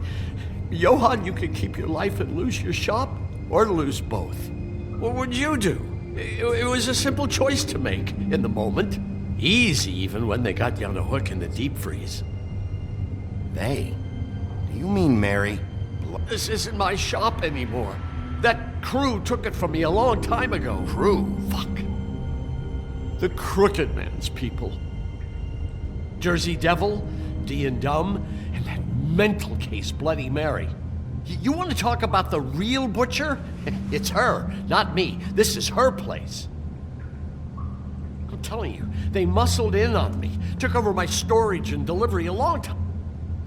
Johann, you can keep your life and lose your shop, or lose both. What would you do? It was a simple choice to make in the moment. Easy even when they got you on a hook in the deep freeze. They? Do you mean Mary? This isn't my shop anymore. That crew took it from me a long time ago. Crew? Fuck. The Crooked Man's people. Jersey Devil, D and Dumb, and that mental case Bloody Mary. You want to talk about the real butcher? It's her, not me. This is her place. I'm telling you, they muscled in on me, took over my storage and delivery a long time.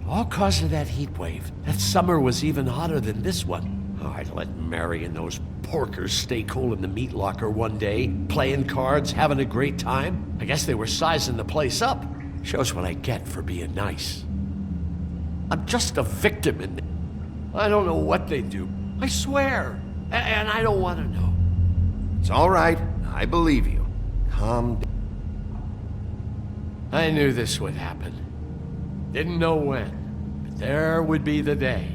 All cause of that heat wave. That summer was even hotter than this one. Oh, I'd let Mary and those porkers stay cool in the meat locker one day, playing cards, having a great time. I guess they were sizing the place up. Shows what I get for being nice. I'm just a victim in there. I don't know what they do. I swear. And I don't want to know. It's all right. I believe you. Calm down. I knew this would happen. Didn't know when, but there would be the day.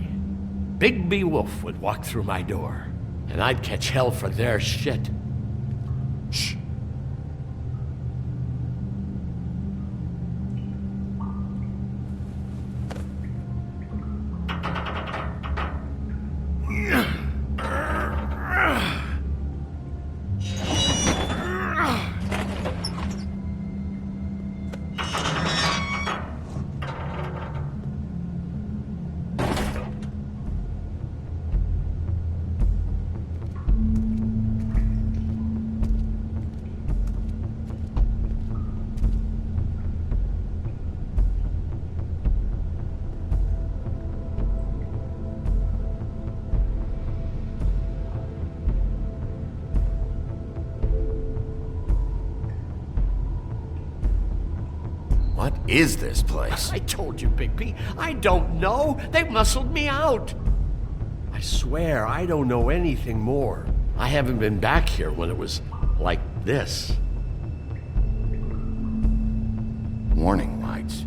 Bigby Wolf would walk through my door, and I'd catch hell for their shit. Shh. What is this place? I told you, Bigby. I don't know. They muscled me out. I swear, I don't know anything more. I haven't been back here when it was like this. Warning lights.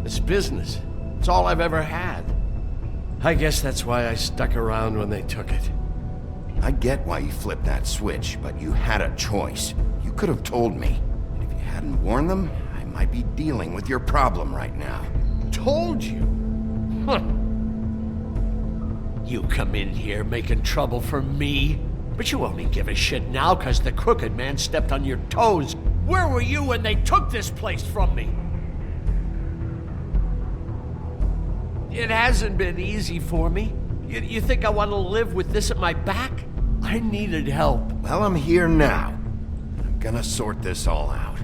It's business. It's all I've ever had. I guess that's why I stuck around when they took it. I get why you flipped that switch, but you had a choice. You could have told me. And if you hadn't warned them, I might be dealing with your problem right now. Told you? Huh. You come in here making trouble for me, but you only give a shit now because the Crooked Man stepped on your toes. Where were you when they took this place from me? It hasn't been easy for me. You think I want to live with this at my back? I needed help. Well, I'm here now. I'm gonna sort this all out.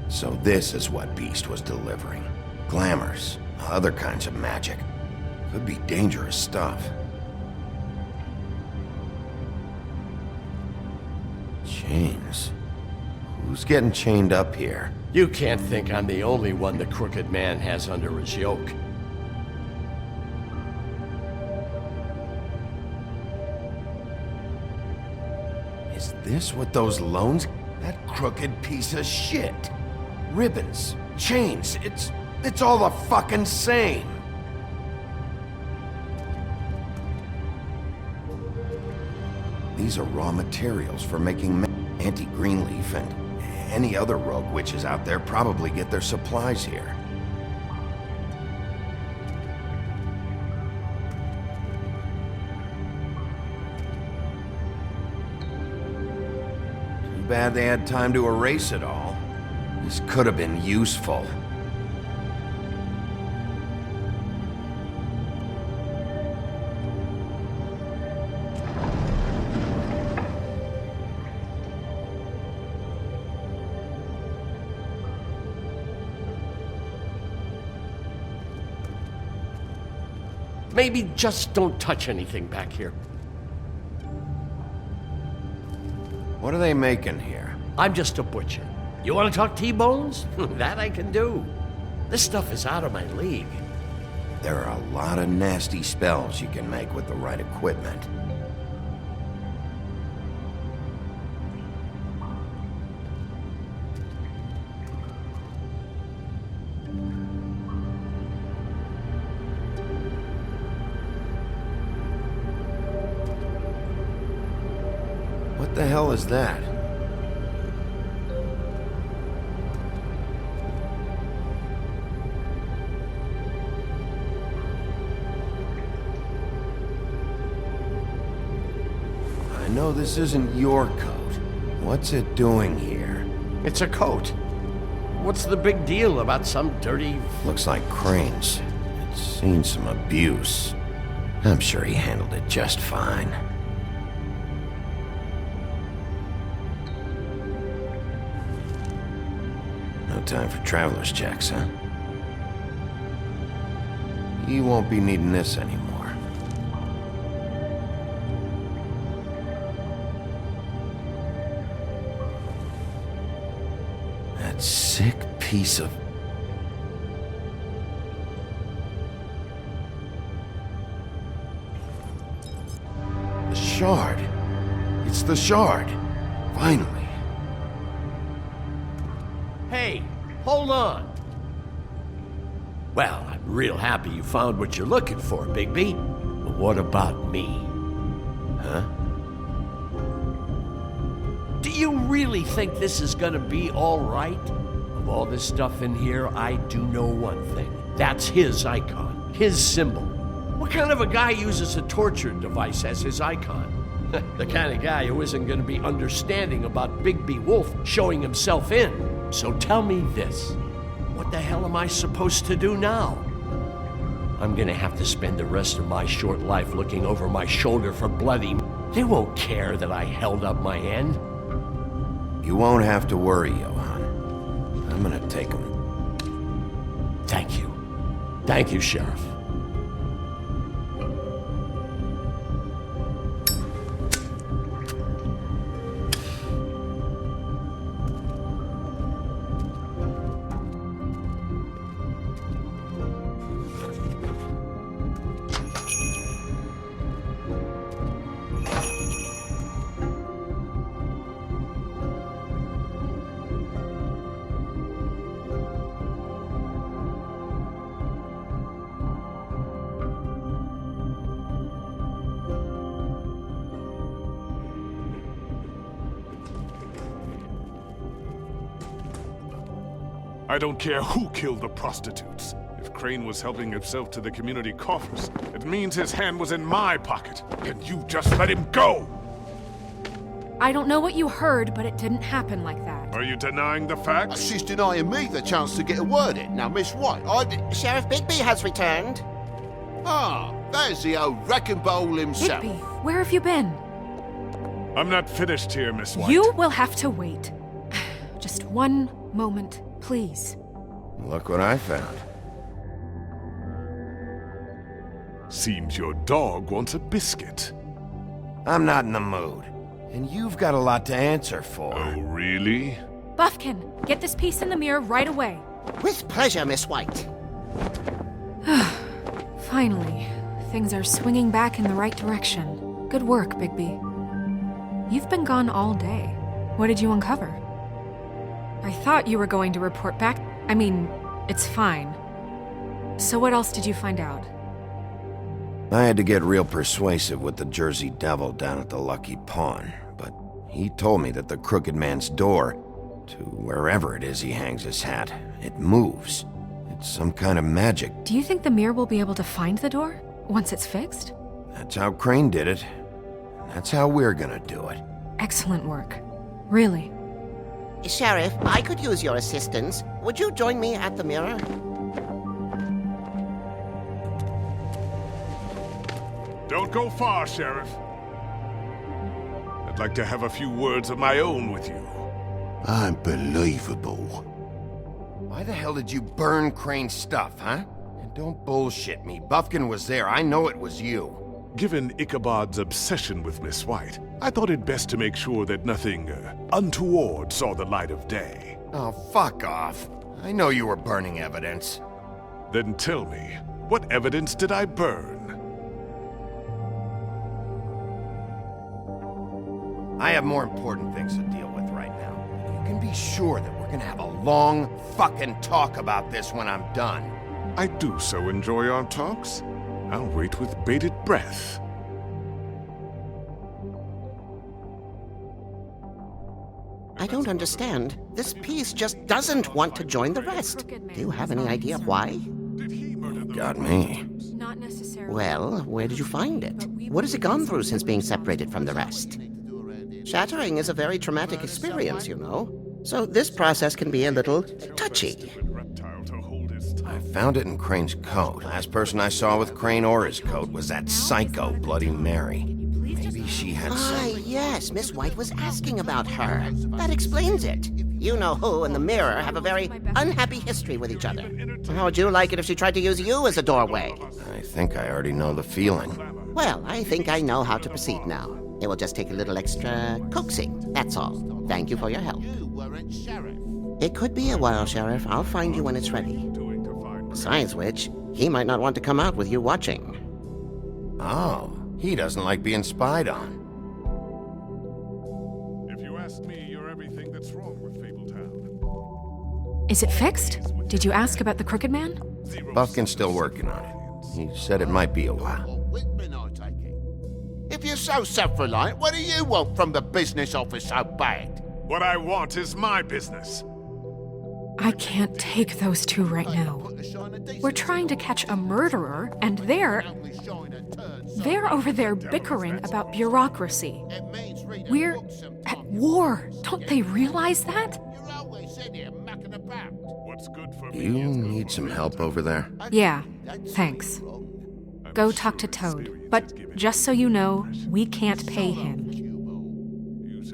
So this is what Beast was delivering. Glamours, other kinds of magic. Could be dangerous stuff. Chains. Who's getting chained up here? You can't think I'm the only one the Crooked Man has under his yoke. Is this what those loans? That crooked piece of shit. Ribbons, chains, it's all the fucking same. These are raw materials for making Auntie Greenleaf and any other rogue witches out there probably get their supplies here. Too bad they had time to erase it all. This could have been useful. Maybe just don't touch anything back here. What are they making here? I'm just a butcher. You want to talk T-bones? That I can do. This stuff is out of my league. There are a lot of nasty spells you can make with the right equipment. What the hell is that? I know this isn't your coat. What's it doing here? It's a coat. What's the big deal about some dirty... Looks like Crane's. It's seen some abuse. I'm sure he handled it just fine. No time for traveler's checks, huh? He won't be needing this anymore. That sick piece of... The shard. It's the shard. Finally. Hey, hold on. Well, I'm real happy you found what you're looking for, Bigby. But what about me? Huh? Do you really think this is gonna be all right? Of all this stuff in here, I do know one thing. That's his icon, his symbol. What kind of a guy uses a torture device as his icon? The kind of guy who isn't gonna be understanding about Bigby Wolf showing himself in. So tell me this. What the hell am I supposed to do now? I'm gonna have to spend the rest of my short life looking over my shoulder for bloody... They won't care that I held up my end. You won't have to worry, Johann. I'm gonna take him. Thank you. Thank you, Sheriff. I don't care who killed the prostitutes. If Crane was helping himself to the community coffers, it means his hand was in my pocket. And you just let him go! I don't know what you heard, but it didn't happen like that. Are you denying the facts? She's denying me the chance to get a word in. Now, Miss White, Sheriff Bigby has returned. Ah, there's the old wrecking bowl himself. Bigby, where have you been? I'm not finished here, Miss White. You will have to wait. Just one moment, please. Look what I found. Seems your dog wants a biscuit. I'm not in the mood. And you've got a lot to answer for. Oh, really? Buffkin, get this piece in the mirror right away. With pleasure, Miss White. Finally, things are swinging back in the right direction. Good work, Bigby. You've been gone all day. What did you uncover? I thought you were going to report back. I mean, it's fine. So what else did you find out? I had to get real persuasive with the Jersey Devil down at the Lucky Pawn, but he told me that the Crooked Man's door, to wherever it is he hangs his hat, it moves. It's some kind of magic. Do you think the mirror will be able to find the door once it's fixed? That's how Crane did it. That's how we're gonna do it. Excellent work. Really. Sheriff, I could use your assistance. Would you join me at the mirror? Don't go far, Sheriff. I'd like to have a few words of my own with you. Unbelievable. Why the hell did you burn Crane's stuff, huh? And Don't bullshit me. Bufkin was there. I know it was you. Given Ichabod's obsession with Miss White, I thought it best to make sure that nothing untoward saw the light of day. Oh, fuck off. I know you were burning evidence. Then tell me, what evidence did I burn? I have more important things to deal with right now. You can be sure that we're gonna have a long fucking talk about this when I'm done. I do so enjoy our talks. I'll wait with bated breath. I don't understand. This piece just doesn't want to join the rest. Do you have any idea why? Got me. Not necessarily. Well, where did you find it? What has it gone through since being separated from the rest? Shattering is a very traumatic experience, you know. So this process can be a little touchy. I found it in Crane's coat. Last person I saw with Crane or his coat was that psycho Bloody Mary. Maybe she had some... Yes, Miss White was asking about her. That explains it. You know who and the mirror have a very unhappy history with each other. How would you like it if she tried to use you as a doorway? I think I already know the feeling. Well, I think I know how to proceed now. It will just take a little extra coaxing, that's all. Thank you for your help. It could be a while, Sheriff. I'll find you when it's ready. Besides which, he might not want to come out with you watching. Oh, he doesn't like being spied on. If you ask me, you're everything that's wrong with Fabletown. Is it fixed? Did you ask about the Crooked Man? Bufkin's still working on it. He said it might be a while. If you're so self-reliant, what do you want from the business office so bad? What I want is my business. I can't take those two right now. We're trying to catch a murderer, and they're over there bickering about bureaucracy. We're at war. Don't they realize that? You need some help over there? Yeah, thanks. Go talk to Toad. But just so you know, we can't pay him.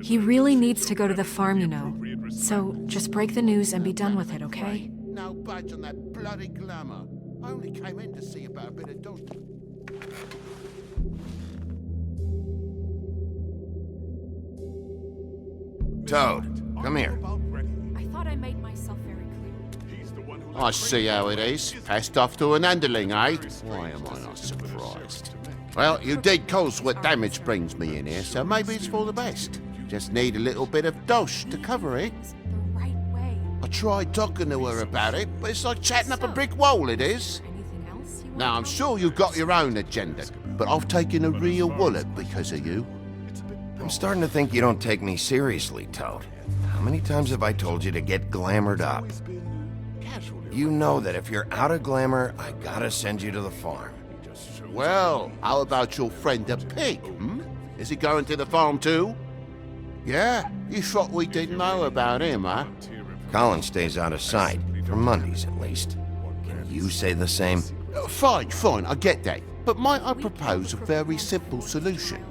He really needs to go to the farm, you know. So just break the news and be done with it, okay? No budge on that bloody glamour. I only came in to see about a bit of dog. Toad, come here. I thought I made myself very clear. I see how it is. Passed off to an underling, eh? Why am I not surprised? Well, you did cause what damage brings me in here, so maybe it's for the best. Just need a little bit of dosh to cover it. I tried talking to her about it, but it's like chatting up a brick wall, it is. Now, I'm sure you've got your own agenda, but I've taken a real wallet because of you. I'm starting to think you don't take me seriously, Toad. How many times have I told you to get glamored up? You know that if you're out of glamour, I gotta send you to the farm. Well, how about your friend the pig, hmm? Is he going to the farm too? Yeah? You thought we didn't know about him, huh? Colin stays out of sight, for Mondays at least. Can you say the same? Fine, I get that. But might I propose a very simple solution?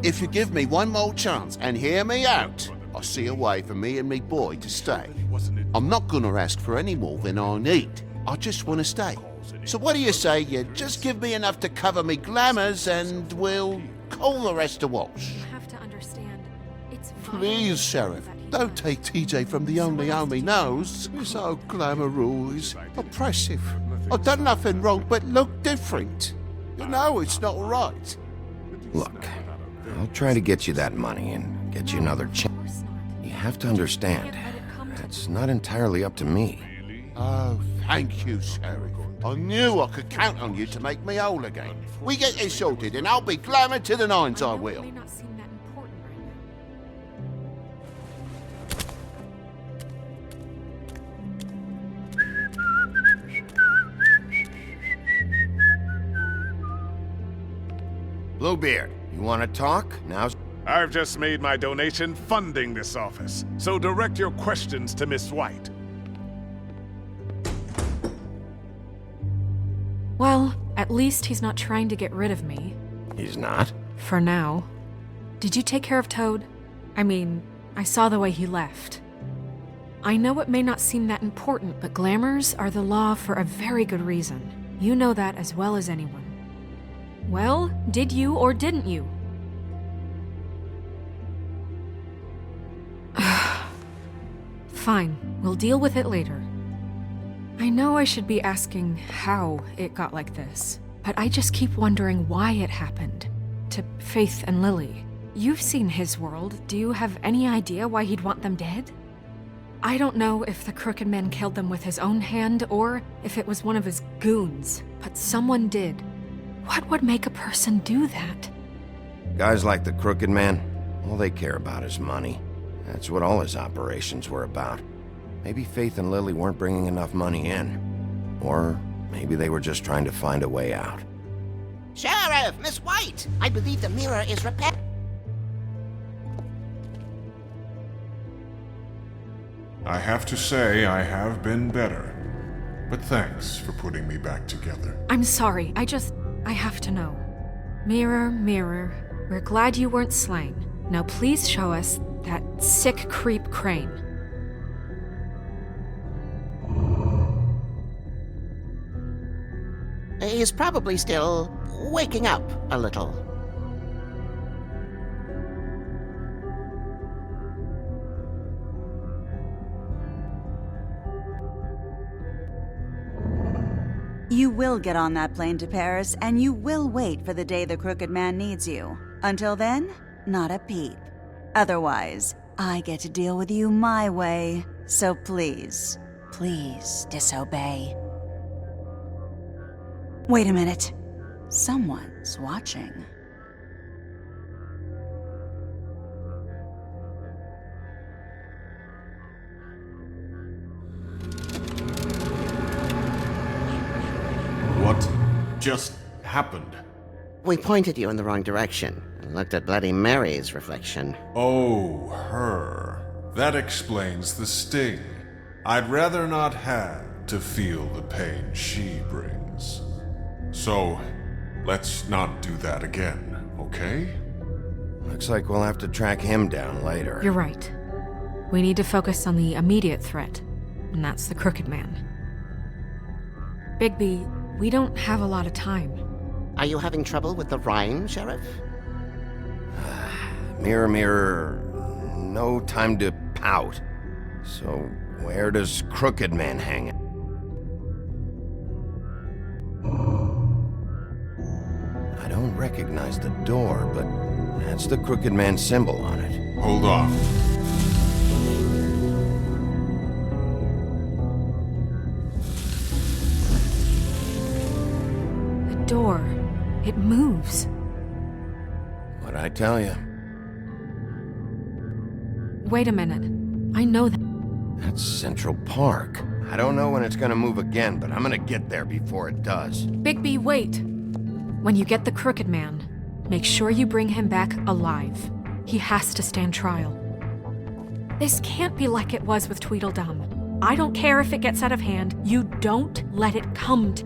If you give me one more chance and hear me out, I'll see a way for me and me boy to stay. I'm not gonna ask for any more than I need. I just want to stay. So what do you say you just give me enough to cover me glamours and we'll call the rest a wash? You have to understand, it's Please, Sheriff, don't take TJ from the only home he knows. He's so glamorous, oppressive. I've done nothing wrong but look different. You know it's not right. Look, I'll try to get you that money and get you another chance. You have to understand, that's not entirely up to me. Oh, thank you, Sheriff. I knew I could count on you to make me whole again. We get this sorted and I'll be glamour to the nines, I will. Bluebeard, you want to talk? Now's... I've just made my donation funding this office, so direct your questions to Miss White. Well, at least he's not trying to get rid of me. He's not? For now. Did you take care of Toad? I mean, I saw the way he left. I know it may not seem that important, but glamours are the law for a very good reason. You know that as well as anyone. Well, did you or didn't you? Fine, we'll deal with it later. I know I should be asking how it got like this, but I just keep wondering why it happened. To Faith and Lily. You've seen his world. Do you have any idea why he'd want them dead? I don't know if the Crooked Man killed them with his own hand or if it was one of his goons, but someone did. What would make a person do that? Guys like the Crooked Man, all they care about is money. That's what all his operations were about. Maybe Faith and Lily weren't bringing enough money in. Or maybe they were just trying to find a way out. Sheriff, Miss White! I believe the mirror is repaired. I have to say I have been better. But thanks for putting me back together. I'm sorry, I have to know. Mirror, mirror, we're glad you weren't slain. Now please show us that sick creep Crane. He's probably still waking up a little. You will get on that plane to Paris, and you will wait for the day the Crooked Man needs you. Until then, not a peep. Otherwise, I get to deal with you my way. So please, please disobey. Wait a minute. Someone's watching. What just happened? We pointed you in the wrong direction and looked at Bloody Mary's reflection. Oh, her. That explains the sting. I'd rather not have to feel the pain she brings. So, let's not do that again, okay? Looks like we'll have to track him down later. You're right. We need to focus on the immediate threat, and that's the Crooked Man. Bigby, we don't have a lot of time. Are you having trouble with the rhyme, Sheriff? Mirror, mirror, no time to pout. So, where does Crooked Man hang? I don't recognize the door, but that's the Crooked Man symbol on it. Hold on. The door, it moves. What'd I tell you? Wait a minute. I know that. That's Central Park. I don't know when it's gonna move again, but I'm gonna get there before it does. Bigby, wait. When you get the Crooked Man, make sure you bring him back alive. He has to stand trial. This can't be like it was with Tweedledum. I don't care if it gets out of hand. You don't let it come to...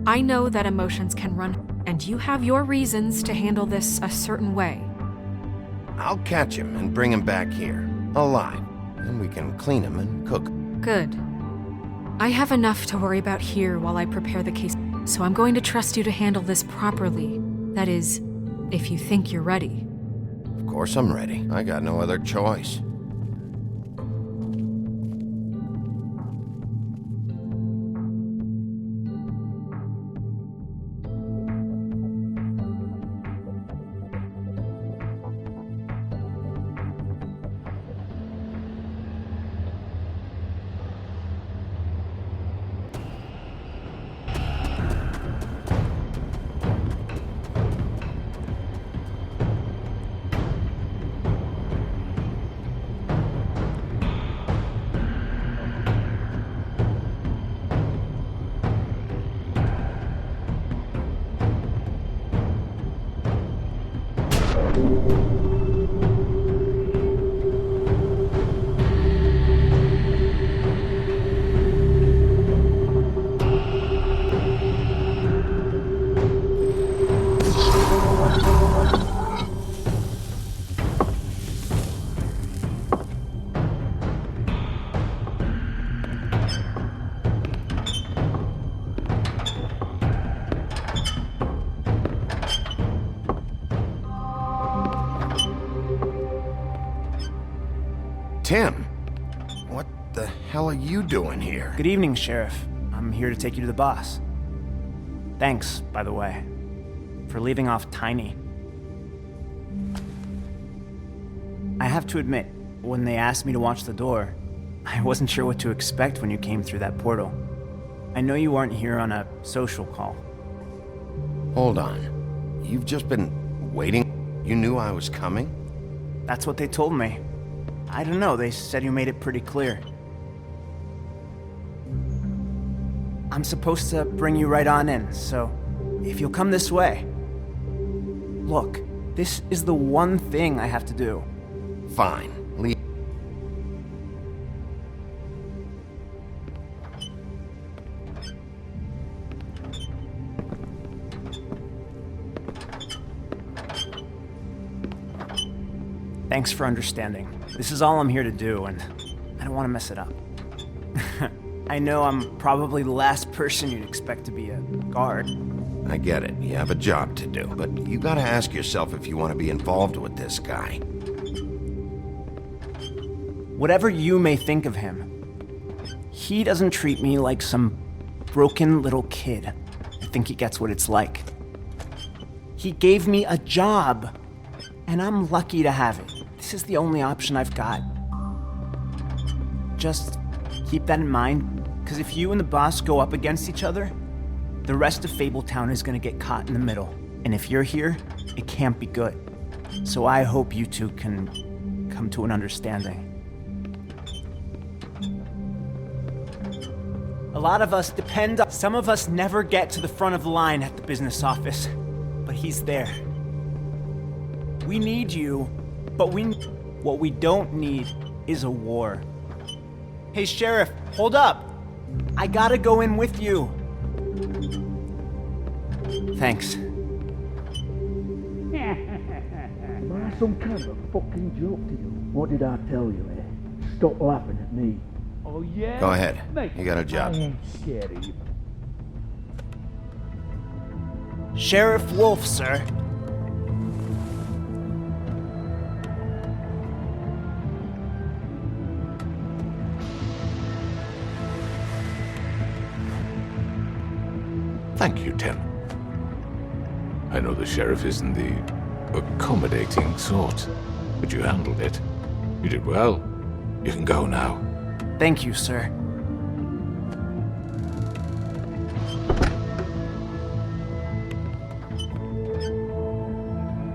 I know that emotions can run, and you have your reasons to handle this a certain way. I'll catch him and bring him back here, alive. Then we can clean him and cook. Good. I have enough to worry about here while I prepare the case, so I'm going to trust you to handle this properly. That is, if you think you're ready. Of course I'm ready. I got no other choice. Tim, what the hell are you doing here? Good evening, Sheriff. I'm here to take you to the boss. Thanks, by the way, for leaving off Tiny. I have to admit, when they asked me to watch the door, I wasn't sure what to expect when you came through that portal. I know you aren't here on a social call. Hold on. You've just been waiting? You knew I was coming? That's what they told me. I don't know, they said you made it pretty clear. I'm supposed to bring you right on in, so if you'll come this way. Look, this is the one thing I have to do. Fine. Leave. Thanks for understanding. This is all I'm here to do, and I don't want to mess it up. I know I'm probably the last person you'd expect to be a guard. I get it. You have a job to do. But you gotta ask yourself if you want to be involved with this guy. Whatever you may think of him, he doesn't treat me like some broken little kid. I think he gets what it's like. He gave me a job, and I'm lucky to have it. This is the only option I've got. Just keep that in mind, because if you and the boss go up against each other, the rest of Fabletown is going to get caught in the middle. And if you're here, it can't be good. So I hope you two can come to an understanding. A lot of us depend on... Some of us never get to the front of the line at the business office, but he's there. We need you, but what we don't need is a war. Hey, Sheriff, hold up! I gotta go in with you. Thanks. Am I some kind of a fucking joke to you? What did I tell you, eh? Stop laughing at me. Oh, yeah? Go ahead. You got a job. I ain't scared of you. Sheriff Wolf, sir. Thank you, Tim. I know the sheriff isn't the accommodating sort, but you handled it. You did well. You can go now. Thank you, sir.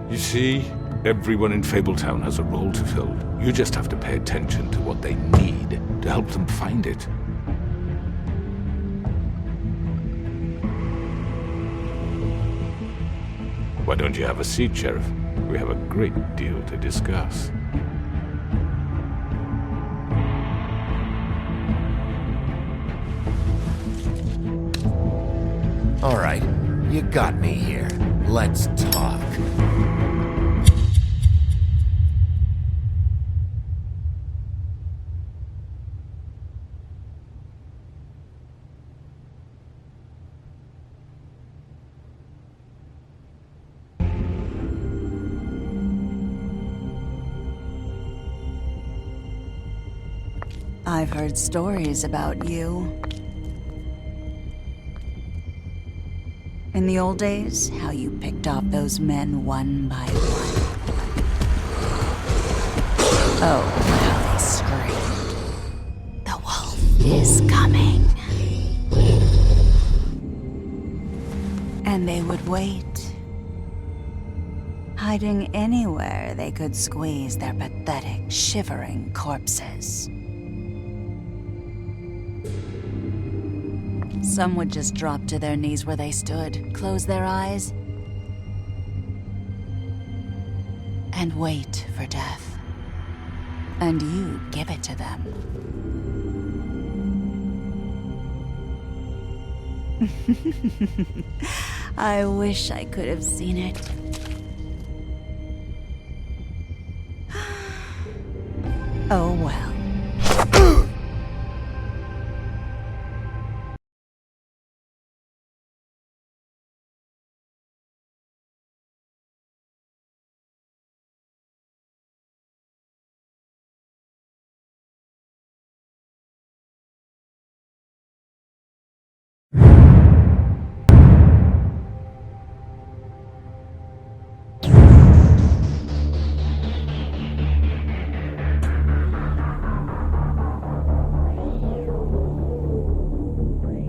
You see, everyone in Fabletown has a role to fill. You just have to pay attention to what they need to help them find it. Why don't you have a seat, Sheriff? We have a great deal to discuss. All right, you got me here. Let's talk. I've heard stories about you. In the old days, how you picked off those men one by one. Oh, how they screamed. The wolf is coming. And they would wait, hiding anywhere they could squeeze their pathetic, shivering corpses. Some would just drop to their knees where they stood, close their eyes, and wait for death. And you give it to them. I wish I could have seen it. Oh well.